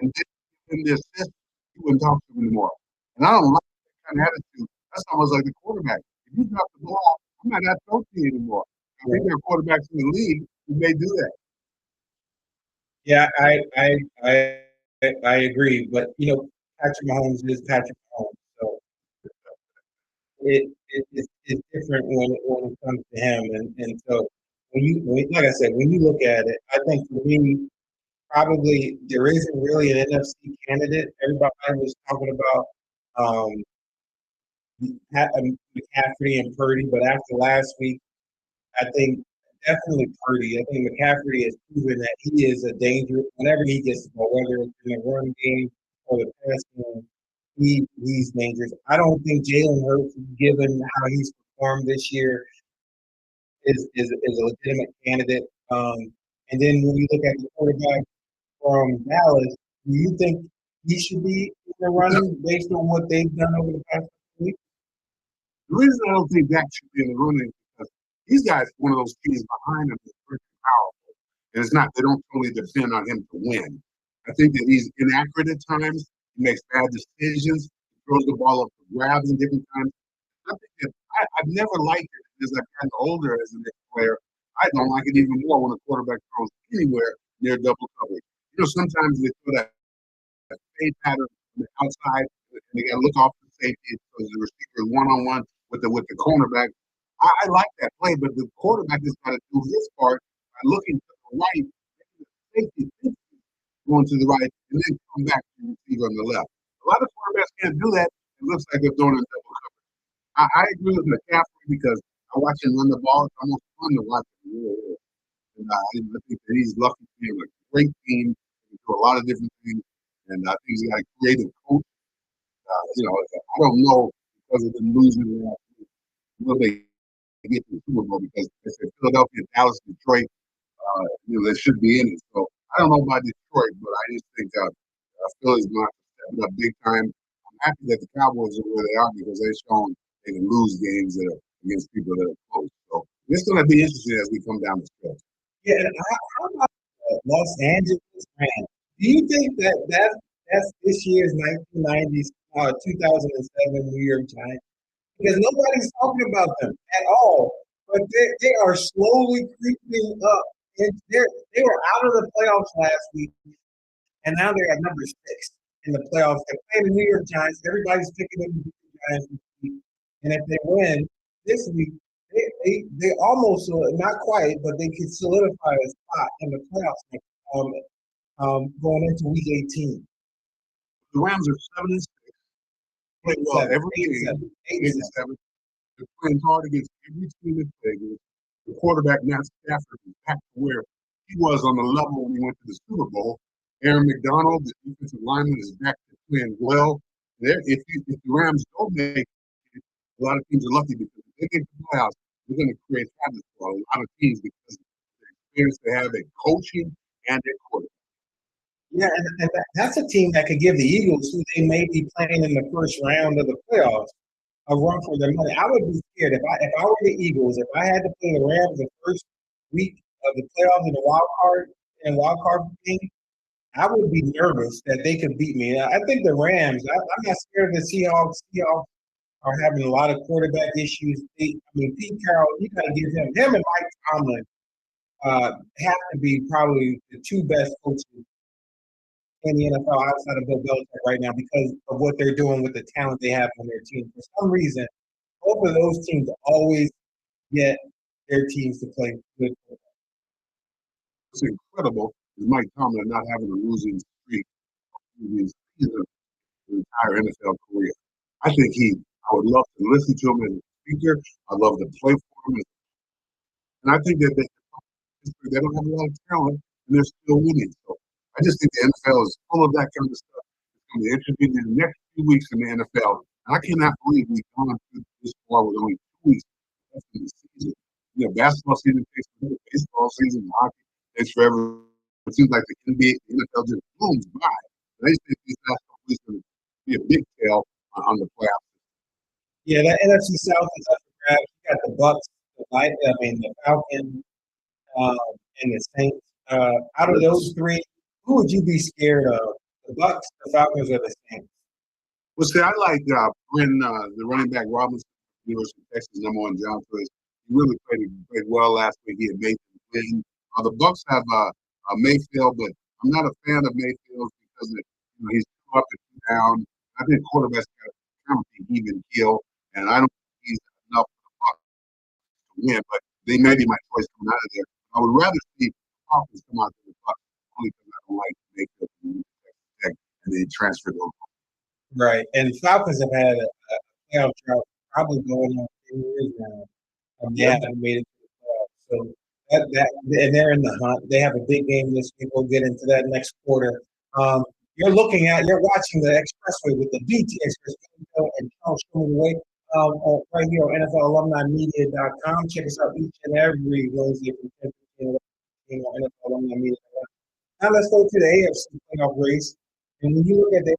and didn't give him the assist, he wouldn't talk to him anymore. And I don't like that kind of attitude. That's almost like the quarterback. If you drop the ball, I'm not that talk to you anymore. I think there are quarterbacks in the league who may do that. Yeah, I agree. But Patrick Mahomes is Patrick Mahomes. So it's different when it comes to him. And so like I said, when you look at it, I think for me, probably there isn't really an NFC candidate. Everybody was talking about McCaffrey and Purdy, but after last week, I think definitely Purdy. I think McCaffrey has proven that he is a danger whenever he gets the ball, whether it's in the run game or the pass game. He's dangerous. I don't think Jalen Hurts, given how he's performed this year, is a legitimate candidate. And then when you look at the quarterback from Dallas, do you think he should be in the running based on what they've done over the past week? The reason I don't think that should be in the running is because he's got one of those teams behind him that's pretty powerful. And it's not, they don't totally depend on him to win. I think that he's inaccurate at times. He makes bad decisions. He throws the ball up for grabs in different times. I think that I've never liked it as I've gotten older as a next player. I don't like it even more when a quarterback throws anywhere near double coverage. Sometimes they throw that fade pattern on the outside, and they got to look off the safety because the receiver is one-on-one with the cornerback. I like that play, but the quarterback has got to do his part by looking to the right, safety going to the right, and then come back to the receiver on the left. A lot of quarterbacks can't do that. It looks like they're throwing in double coverage. I agree with McCaffrey because I watch him run the ball. It's almost fun to watch him. Really. And I think that he's lucky to be on a great team. He can do a lot of different things. And I think he's got a creative coach. I don't know because of the losing last week, will they get to the Super Bowl because they said Philadelphia, Dallas, Detroit, they should be in it. So I don't know about Detroit, but I just think Philly's going to step it up big time. I'm happy that the Cowboys are where they are because they've shown they can lose games that are against people that are close. So it's going to be interesting as we come down the stretch. Yeah, and how about Los Angeles Rams? Do you think that's this year's 1990s, 2007 New York Giants? Because nobody's talking about them at all, but they are slowly creeping up. And they were out of the playoffs last week, and now they're at number 6 in the playoffs. They're playing the New York Giants. Everybody's picking them the Giants this week. And if they win this week, they almost not quite, but they could solidify a spot in the playoffs going into week 18. The Rams are 7-6. Play well every game. 8-7. They're playing hard against every team they play against. The quarterback, Matt Stafford, is back to where he was on the level when he went to the Super Bowl. Aaron McDonald, the defensive lineman, is back to playing well. If the Rams don't make it, a lot of teams are lucky because if they get to the playoffs, they're going to create habits for a lot of teams because of the experience they have at coaching and at quarterback. Yeah, and that's a team that could give the Eagles, who they may be playing in the first round of the playoffs, a run for their money. I would be scared if I were the Eagles, if I had to play the Rams the first week of the playoffs in the wild card game. I would be nervous that they could beat me. I think the Rams. I'm not scared of the Seahawks. Seahawks are having a lot of quarterback issues. Pete Carroll. You got to give him and Mike Tomlin have to be probably the two best coaches in the NFL outside of Bill Belichick right now because of what they're doing with the talent they have on their team. For some reason, both of those teams always get their teams to play good football. It's incredible is Mike Tomlin not having a losing streak his entire NFL career. I would love to listen to him as a speaker. I'd love to play for him. And I think that they don't have a lot of talent and they're still winning. So I just think the NFL is full of that kind of stuff. It's going to be interesting in the next few weeks in the NFL. And I cannot believe we've gone through this far with only 2 weeks left in the season. Basketball season takes forever, baseball season, hockey takes forever. It seems like the NBA, the NFL just blooms by. And I just think these last couple weeks going to be a big tale on the playoffs. Yeah, that NFC South is up for grabs. You got the Bucks, the Falcons, and the Saints. Out of those three, who would you be scared of? The Bucks, the Falcons, or the Saints? Well, see, I like when the running back Robinson, University of Texas, #1 John Twist. He really played well last week. He had made the win. The Bucks have Mayfield, but I'm not a fan of Mayfield because he's too up and too down. I think quarterbacks got kind of an even keel, and I don't think he's enough for the Bucks to win. But they may be my choice coming out of there. I would rather see the Falcons come out to the Bucks only because I don't like Mayfield and they transferred over. Right, and Falcons have had a playoff drought probably going on 10 years now. They haven't made it to the playoffs. So and they're in the hunt. They have a big game this week. We'll get into that next quarter. You're watching the Expressway with the BT Express and Charles showing the way right here on NFLalumnimedia.com. Check us out each and every Wednesday from 10 to 15 on NFLalumnimedia.com. Now let's go to the AFC playoff race. And when you look at the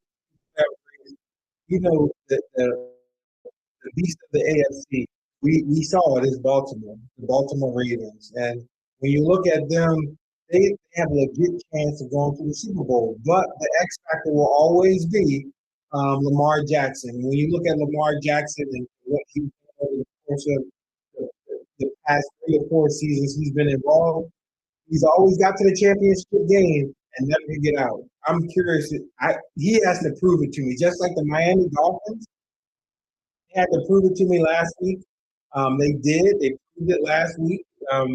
AFC playoff race, the beast of the AFC. We saw it is Baltimore, the Baltimore Ravens. And when you look at them, they have a legit chance of going to the Super Bowl. But the X factor will always be Lamar Jackson. When you look at Lamar Jackson and what he's done over the course of the past 3 or 4 seasons he's been involved, he's always got to the championship game and never to get out. I'm curious. He has to prove it to me, just like the Miami Dolphins. They had to prove it to me last week. They did. They proved it last week.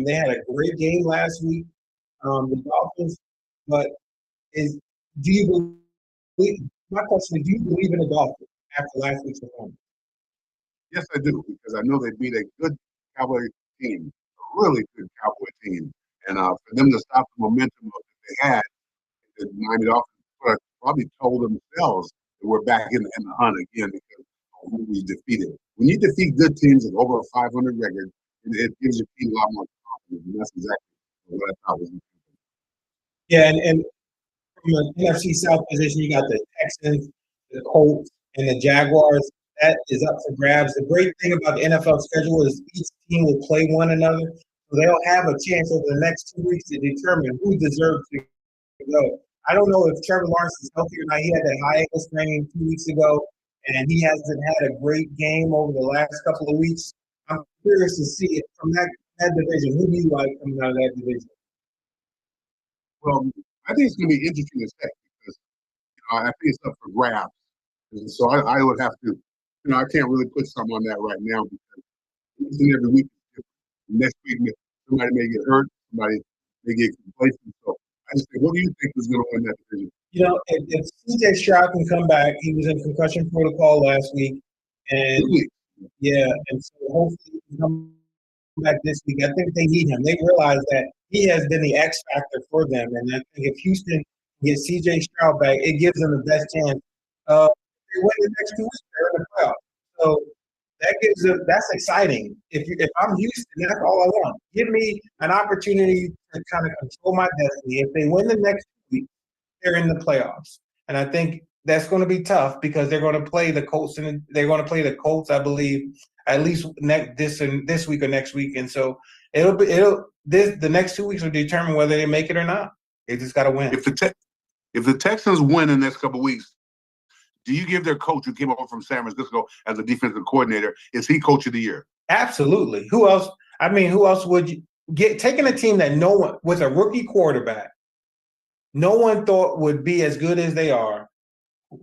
They had a great game last week, the Dolphins. But do you believe? My question is: do you believe in the Dolphins after last week's performance? Yes, I do, because I know they beat a good Cowboy team, a really good Cowboy team, and for them to stop the momentum that they had, the Miami Dolphins probably told themselves that we're back in the hunt again because who we defeated. When you defeat good teams with over a 500 record, it gives your team a lot more confidence, and that's exactly what I thought was important. Yeah, and from an NFC South position, you got the Texans, the Colts, and the Jaguars. That is up for grabs. The great thing about the NFL schedule is each team will play one another, so they'll have a chance over the next 2 weeks to determine who deserves to go. I don't know if Trevor Lawrence is healthy or not. He had that high ankle sprain 2 weeks ago, and he hasn't had a great game over the last couple of weeks. I'm curious to see it from that division. Who do you like coming out of that division? Well, I think it's going to be interesting to say because I think it's up for grabs. And so I would have to, I can't really put something on that right now because each and every week is different. Next week, somebody may get hurt, somebody may get complacent. So I just think, what do you think is going to win that division? If CJ Stroud can come back, he was in concussion protocol last week, and Yeah, and so hopefully he come back this week. I think they need him. They realize that he has been the X factor for them, and I think if Houston gets C.J. Stroud back, it gives them the best chance. If they win the next 2 weeks, they're in the playoffs. So that gives them that's exciting. If I'm Houston, that's all I want. Give me an opportunity to kind of control my destiny. If they win the next 2 weeks, they're in the playoffs. And I think that's going to be tough because they're going to play the Colts and they're going to play the Colts, I believe, at least this week or next week. And so the next 2 weeks will determine whether they make it or not. They just got to win. If the Texans win in the next couple of weeks, do you give their coach who came over from San Francisco as a defensive coordinator, is he coach of the year? Absolutely. Who else? I mean, who else would you get taking a team that no one with a rookie quarterback, no one thought would be as good as they are?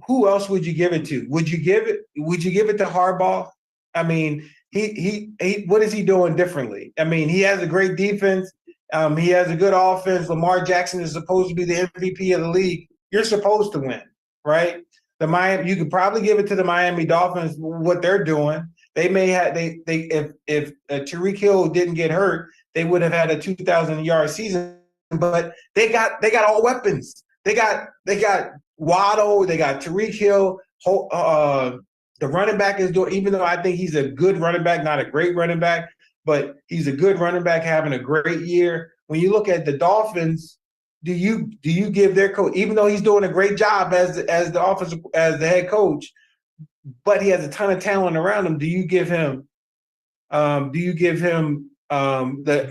Who else would you give it to? Would you give it to Harbaugh? I mean, he what is he doing differently? I mean, he has a great defense. He has a good offense. Lamar Jackson is supposed to be the MVP of the league. You're supposed to win, right? You could probably give it to the Miami Dolphins. What they're doing, they may have if Tyreek Hill didn't get hurt, they would have had a 2,000-yard season. But they got all weapons. They got Waddle. They got Tyreek Hill. The running back is doing. Even though I think he's a good running back, not a great running back, but he's a good running back having a great year. When you look at the Dolphins, do you give their coach, even though he's doing a great job as the head coach, but he has a ton of talent around him? Do you give him the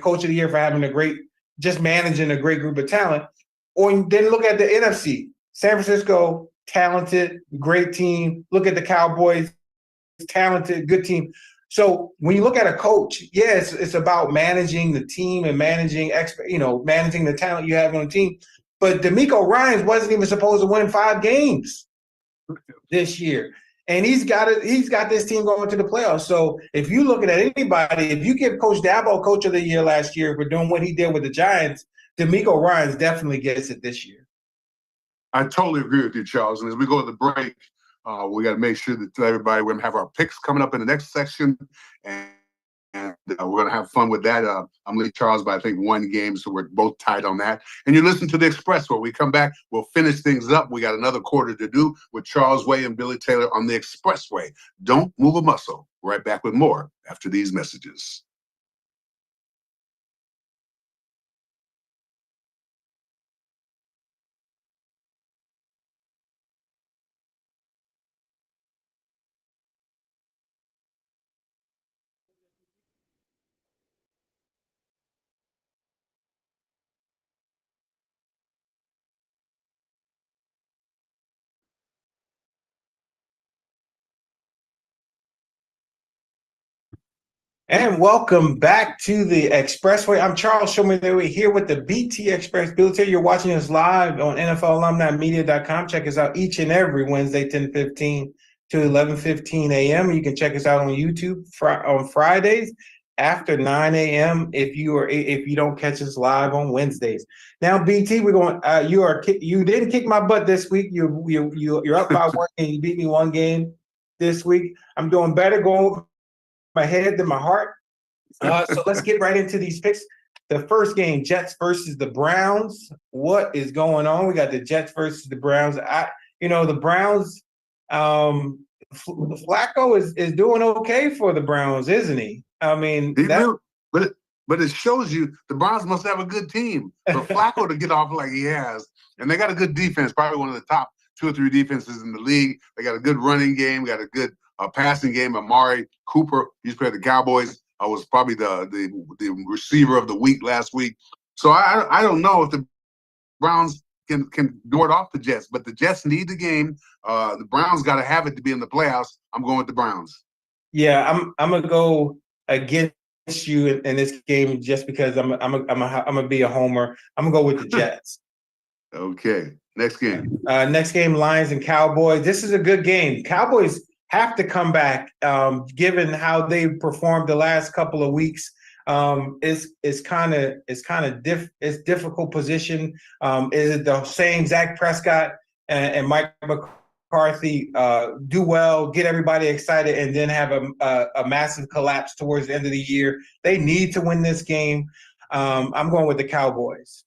coach of the year for having just managing a great group of talent? Or then look at the NFC. San Francisco, talented, great team. Look at the Cowboys, talented, good team. So when you look at a coach, yes, it's about managing the team and managing the talent you have on the team. But DeMeco Ryans wasn't even supposed to win 5 games this year. And he's got this team going to the playoffs. So if you look at anybody, if you give Coach Dabo Coach of the Year last year for doing what he did with the Giants, DeMeco Ryans definitely gets it this year. I totally agree with you, Charles. And as we go to the break, we got to make sure that everybody, we're going to have our picks coming up in the next section. And we're going to have fun with that. I'm leading Charles by, I think, 1 game, so we're both tied on that. And you listen to The Express. When we come back, we'll finish things up. We got another quarter to do with Charles Way and Billy Taylor on The Expressway. Don't move a muscle. Right back with more after these messages. And welcome back to the Expressway. I'm Charles Show Me the Way here with the BT Express. Bill Taylor, you're watching us live on NFLalumnimedia.com. Check us out each and every Wednesday, 10:15 to 11:15 a.m. You can check us out on YouTube on Fridays after 9 a.m. if you don't catch us live on Wednesdays. Now, BT, we're going. You didn't kick my butt this week. You're up by 1 game. You beat me 1 game this week. I'm doing better going my head than my heart. So let's get right into these picks. The first game, Jets versus the Browns. What is going on? We got the Jets versus the Browns. The Browns, Flacco is doing okay for the Browns, isn't he? I mean, but it shows you the Browns must have a good team for Flacco to get off like he has. And they got a good defense, probably one of the top 2 or 3 defenses in the league. They got a good running game, got a good passing game. Amari Cooper, he's played the Cowboys, was probably the receiver of the week last week. So I don't know if the Browns can do it off the Jets, but the Jets need the game. The Browns got to have it to be in the playoffs. I'm going with the Browns. Yeah, I'm gonna go against you in this game just because I'm gonna be a homer. I'm gonna go with the Jets. Okay, next game. Next game, Lions and Cowboys. This is a good game. Cowboys have to come back, given how they performed the last couple of weeks. It's kind of difficult position. Is it the same Zach Prescott and Mike McCarthy do well, get everybody excited, and then have a massive collapse towards the end of the year. They need to win this game. I'm going with the Cowboys.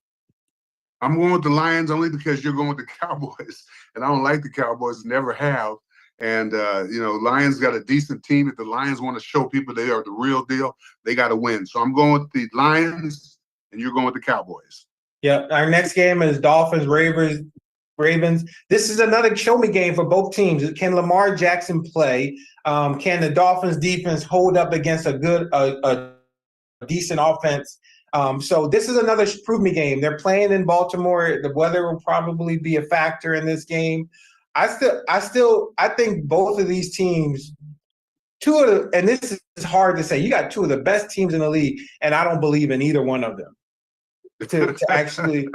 I'm going with the Lions only because you're going with the Cowboys, and I don't like the Cowboys, never have. And Lions got a decent team. If the Lions want to show people they are the real deal, they got to win. So I'm going with the Lions, and you're going with the Cowboys. Yeah, our next game is Dolphins Ravens. This is another show me game for both teams. Can Lamar Jackson play? Can the Dolphins defense hold up against a decent offense? So this is another prove me game. They're playing in Baltimore. The weather will probably be a factor in this game. I think both of these teams, and this is hard to say, you got two of the best teams in the league, and I don't believe in either one of them to actually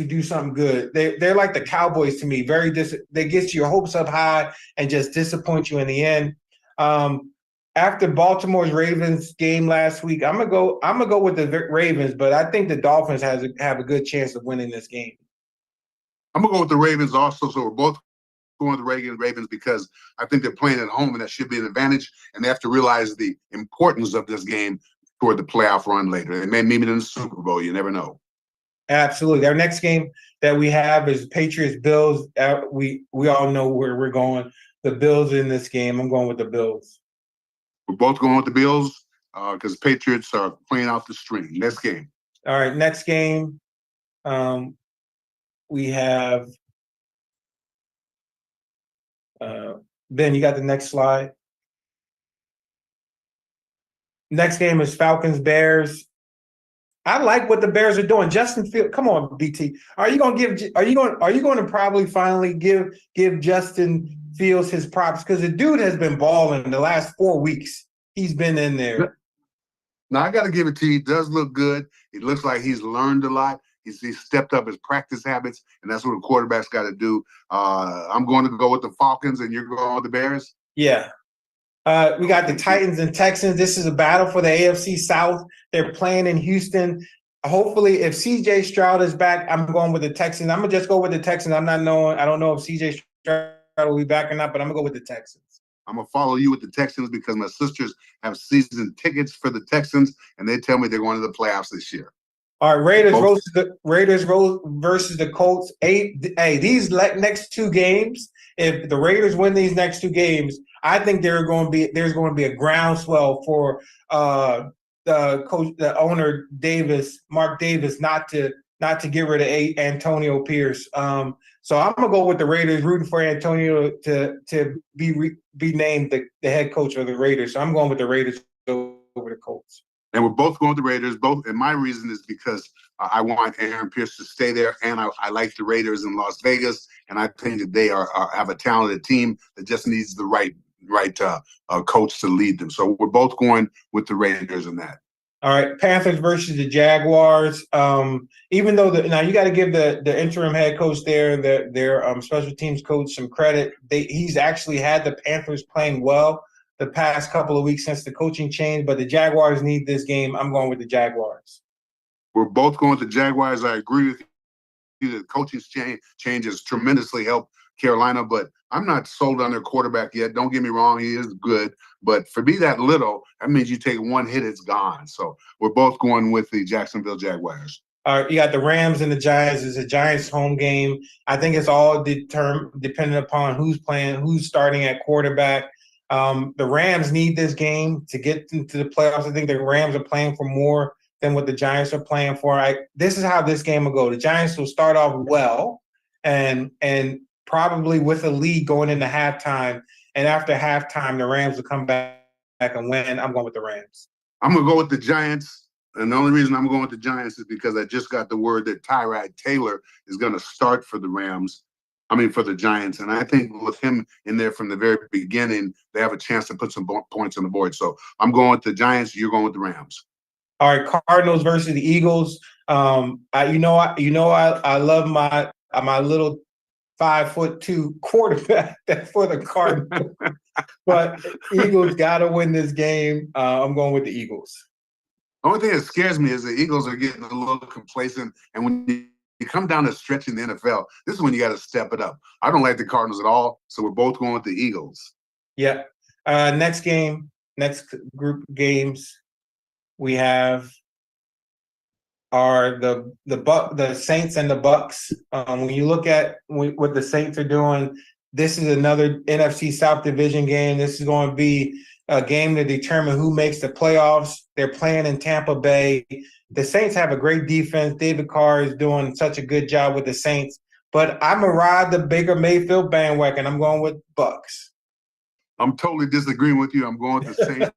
do something good. They're like the Cowboys to me. They get your hopes up high and just disappoint you in the end. After Baltimore's Ravens game last week, I'm gonna go with the Ravens, but I think the Dolphins have a good chance of winning this game. I'm gonna go with the Ravens also. So we're both going with the Ravens because I think they're playing at home, and that should be an advantage. And they have to realize the importance of this game toward the playoff run later. They may meet in the Super Bowl. You never know. Absolutely. Our next game that we have is Patriots-Bills. We all know where we're going. The Bills in this game. I'm going with the Bills. We're both going with the Bills because Patriots are playing out the string. Next game. All right, next game. We have Ben, you got the next slide. Next game is Falcons-Bears. I like what the Bears are doing. Justin Fields, come on, BT. Are you going to probably finally give Justin Fields his props? Because the dude has been balling the last 4 weeks. He's been in there. Now I got to give it to you. He does look good. It looks like he's learned a lot. He's stepped up his practice habits, and that's what a quarterback's got to do. I'm going to go with the Falcons, and you're going with the Bears? Yeah. We got the Titans and Texans. This is a battle for the AFC South. They're playing in Houston. Hopefully, if CJ Stroud is back, I'm going with the Texans. I'm going to just go with the Texans. I don't know if CJ Stroud will be back or not, but I'm going to go with the Texans. I'm going to follow you with the Texans because my sisters have season tickets for the Texans, and they tell me they're going to the playoffs this year. All right, Raiders versus the Colts. These next two games, if the Raiders win these next two games, I think there's going to be a groundswell for the owner Mark Davis, not to get rid of Antonio Pierce. So I'm gonna go with the Raiders, rooting for Antonio to be named the head coach of the Raiders. So I'm going with the Raiders over the Colts. And we're both going with the Raiders. And my reason is because I want Aaron Pierce to stay there, and I like the Raiders in Las Vegas, and I think that they have a talented team that just needs the right coach to lead them. So we're both going with the Raiders in that. All right, Panthers versus the Jaguars. Even though now you got to give the interim head coach their special teams coach some credit. He's actually had the Panthers playing well the past couple of weeks since the coaching change, but the Jaguars need this game. I'm going with the Jaguars. We're both going with the Jaguars. I agree with you. The coaching change has tremendously helped Carolina, but I'm not sold on their quarterback yet. Don't get me wrong, he is good. But for me, that little, that means you take one hit, it's gone. So we're both going with the Jacksonville Jaguars. All right, you got the Rams and the Giants. It's a Giants home game. I think it's all dependent upon who's playing, who's starting at quarterback. The Rams need this game to get into the playoffs. I think the Rams are playing for more than what the Giants are playing for. This is how this game will go. The Giants will start off well and probably with a lead going into halftime. And after halftime, the Rams will come back and win. I'm going with the Rams. I'm going to go with the Giants. And the only reason I'm going with the Giants is because I just got the word that Tyrod Taylor is going to start for the Giants. And I think with him in there from the very beginning, they have a chance to put some points on the board. So I'm going with the Giants. You're going with the Rams. All right, Cardinals versus the Eagles. I love my little 5'2" quarterback for the Cardinals, but Eagles got to win this game. I'm going with the Eagles. The only thing that scares me is the Eagles are getting a little complacent, and when you come down to stretching the NFL, this is when you got to step it up. I don't like the Cardinals at all, so we're both going with the Eagles. Yeah. Next group of games we have are the Saints and the Bucks. When you look at what the Saints are doing, this is another NFC South division game. This is going to be a game to determine who makes the playoffs. They're playing in Tampa Bay. The Saints have a great defense. David Carr is doing such a good job with the Saints. But I'm going to ride the Baker Mayfield bandwagon. I'm going with Bucks. I'm totally disagreeing with you. I'm going with the Saints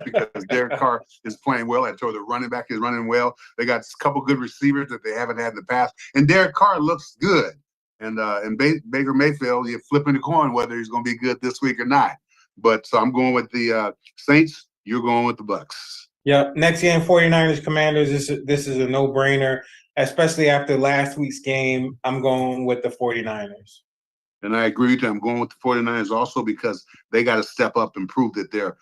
because Derek Carr is playing well. I told you the running back is running well. They got a couple good receivers that they haven't had in the past. And Derek Carr looks good. And Baker Mayfield, you're flipping the coin whether he's going to be good this week or not. But so I'm going with the Saints. You're going with the Bucks. Yeah. Next game, 49ers Commanders. This is a no-brainer, especially after last week's game. I'm going with the 49ers. And I agree with you. I'm going with the 49ers also because they got to step up and prove that they're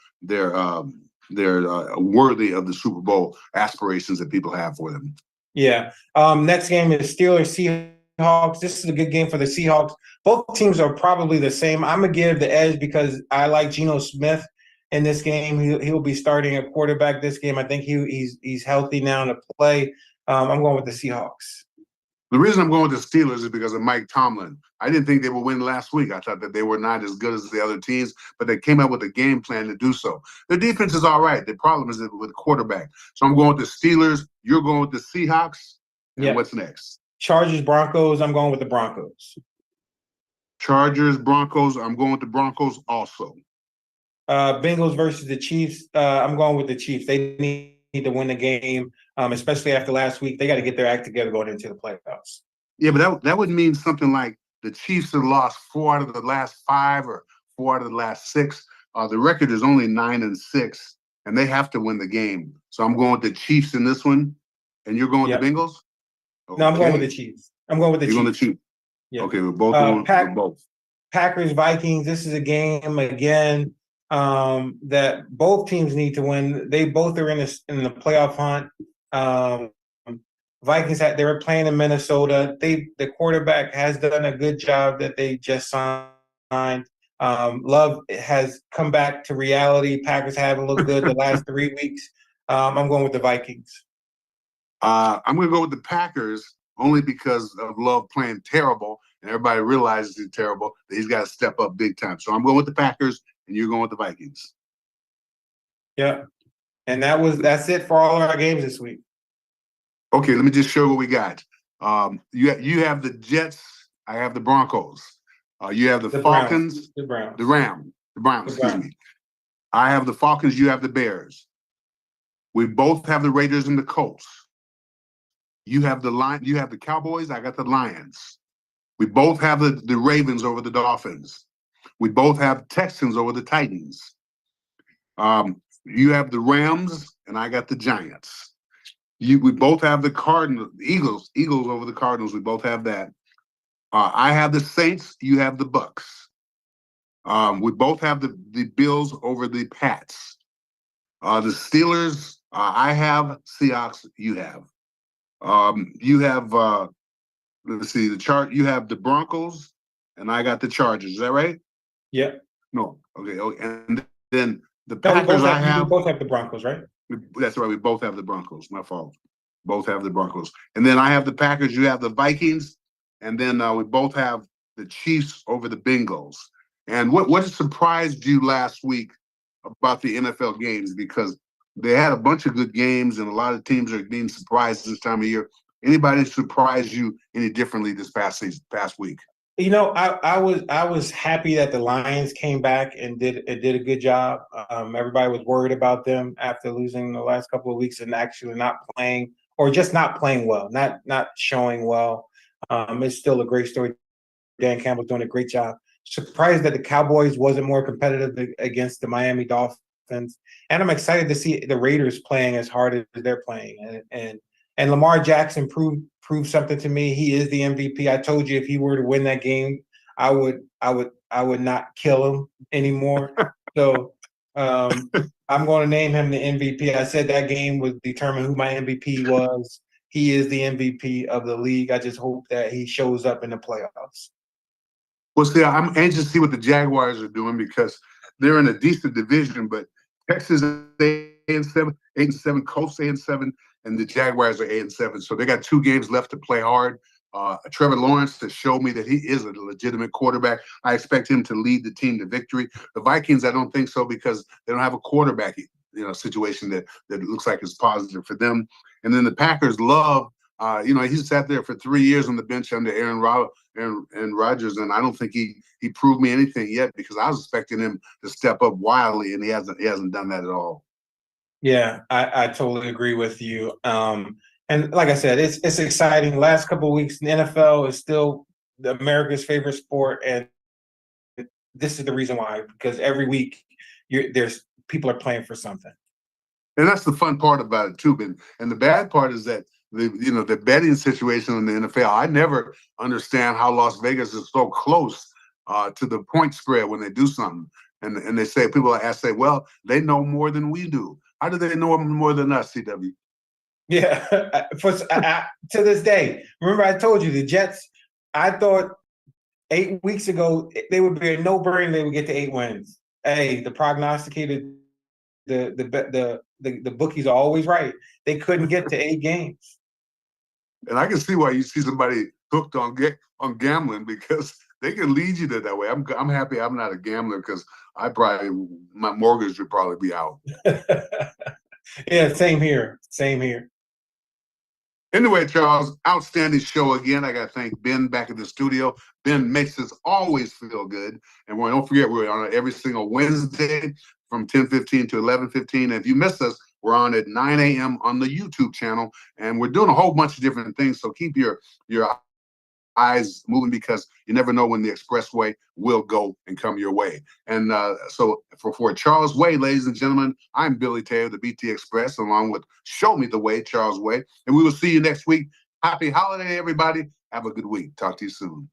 worthy of the Super Bowl aspirations that people have for them. Yeah. Next game is Steelers Seahawks. This is a good game for the Seahawks. Both teams are probably the same. I'm gonna give the edge because I like Geno Smith in this game. He'll be starting a quarterback this game. I think he's healthy now to play. I'm going with the Seahawks. The reason I'm going with the Steelers is because of Mike Tomlin. I didn't think they would win last week. I thought that they were not as good as the other teams, but they came up with a game plan to do so. Their defense is all right. The problem is with quarterback. So I'm going with the Steelers. You're going with the Seahawks. And what's next? Chargers, Broncos. I'm going with the Broncos. Chargers, Broncos. I'm going with the Broncos also. Bengals versus the Chiefs. I'm going with the Chiefs. They need to win the game, especially after last week. They got to get their act together going into the playoffs. Yeah, but that would mean something like the Chiefs have lost 4 out of the last 5 or 4 out of the last 6. The record is only 9-6, and they have to win the game. So I'm going with the Chiefs in this one, and you're going with the Bengals? Okay. No, I'm going with the Chiefs. I'm going with the Chiefs. You're going with the Chiefs. Yeah. Okay, we're both going with both. Packers, Vikings. This is a game again that both teams need to win. They both are in the playoff hunt. Vikings they were playing in Minnesota. The quarterback has done a good job that they just signed. Love has come back to reality. Packers haven't looked good the last 3 weeks. I'm going with the Vikings. I'm going to go with the Packers only because of Love playing terrible, and everybody realizes he's terrible, that he's got to step up big time. So I'm going with the Packers, and you're going with the Vikings. Yeah. And that's it for all of our games this week. Okay, let me just show what we got. You have the Jets. I have the Broncos. You have the Falcons. The Browns. The Browns, excuse me. I have the Falcons. You have the Bears. We both have the Raiders and the Colts. You have the Cowboys. I got the Lions. We both have the Ravens over the Dolphins. We both have Texans over the Titans. You have the Rams, and I got the Giants. We both have the Eagles over the Cardinals. We both have that. I have the Saints. You have the Bucks. We both have the Bills over the Pats. The Steelers. I have Seahawks. You have. You have. Let's see the chart. You have the Broncos, and I got the Chargers. Is that right? Yeah. No. Okay. And then the Packers. We both have the Broncos, right? That's right. We both have the Broncos. My fault. Both have the Broncos. And then I have the Packers. You have the Vikings. And then we both have the Chiefs over the Bengals. And what surprised you last week about the NFL games? Because they had a bunch of good games, and a lot of teams are being surprised this time of year. Anybody surprise you any differently this past week? You know, I was happy that the Lions came back and did a good job. Everybody was worried about them after losing the last couple of weeks and actually not playing, or just not playing well, not showing well. It's still a great story. Dan Campbell's doing a great job. Surprised that the Cowboys wasn't more competitive against the Miami Dolphins, and I'm excited to see the Raiders playing as hard as they're playing. And Lamar Jackson proved something to me. He is the MVP. I told you if he were to win that game, I would not kill him anymore. So I'm going to name him the MVP. I said that game would determine who my MVP was. he is the MVP of the league. I just hope that he shows up in the playoffs. Well, see, I'm anxious to see what the Jaguars are doing because they're in a decent division, but Texas is 8-7, 8-7, Colts 8-7, and the Jaguars are 8-7. So they got 2 games left to play hard. Trevor Lawrence has showed me that he is a legitimate quarterback. I expect him to lead the team to victory. The Vikings, I don't think so because they don't have a quarterback, situation that looks like it's positive for them. And then the Packers love, he's sat there for 3 years on the bench under Aaron Rodgers, and I don't think he proved me anything yet because I was expecting him to step up wildly, and he hasn't done that at all. Yeah, I totally agree with you. And like I said, it's exciting. Last couple of weeks, the NFL is still America's favorite sport, and this is the reason why. Because every week, there's people are playing for something. And that's the fun part about it too, Ben. And the bad part is that the betting situation in the NFL. I never understand how Las Vegas is so close to the point spread when they do something. And they say people say, well, they know more than we do. How do they know more than us, CW? Yeah, to this day. Remember, I told you the Jets. I thought 8 weeks ago they would be a no-brainer. They would get to 8 wins. Hey, the prognosticated, the bookies are always right. They couldn't get to 8 games. And I can see why you see somebody hooked on gambling because they can lead you to that way. I'm happy I'm not a gambler because my mortgage would probably be out. Yeah, same here. Same here. Anyway, Charles, outstanding show again. I got to thank Ben back in the studio. Ben makes us always feel good. And don't forget, we're on every single Wednesday from 10:15 to 11:15. And if you missed us, we're on at 9 a.m. on the YouTube channel. And we're doing a whole bunch of different things. So keep your eyes moving because you never know when the expressway will go and come your way. And so for Charles Way, ladies and gentlemen, I'm Billy Taylor, the BT Express, along with Show Me the Way, Charles Way. And we will see you next week. Happy holiday, everybody. Have a good week. Talk to you soon.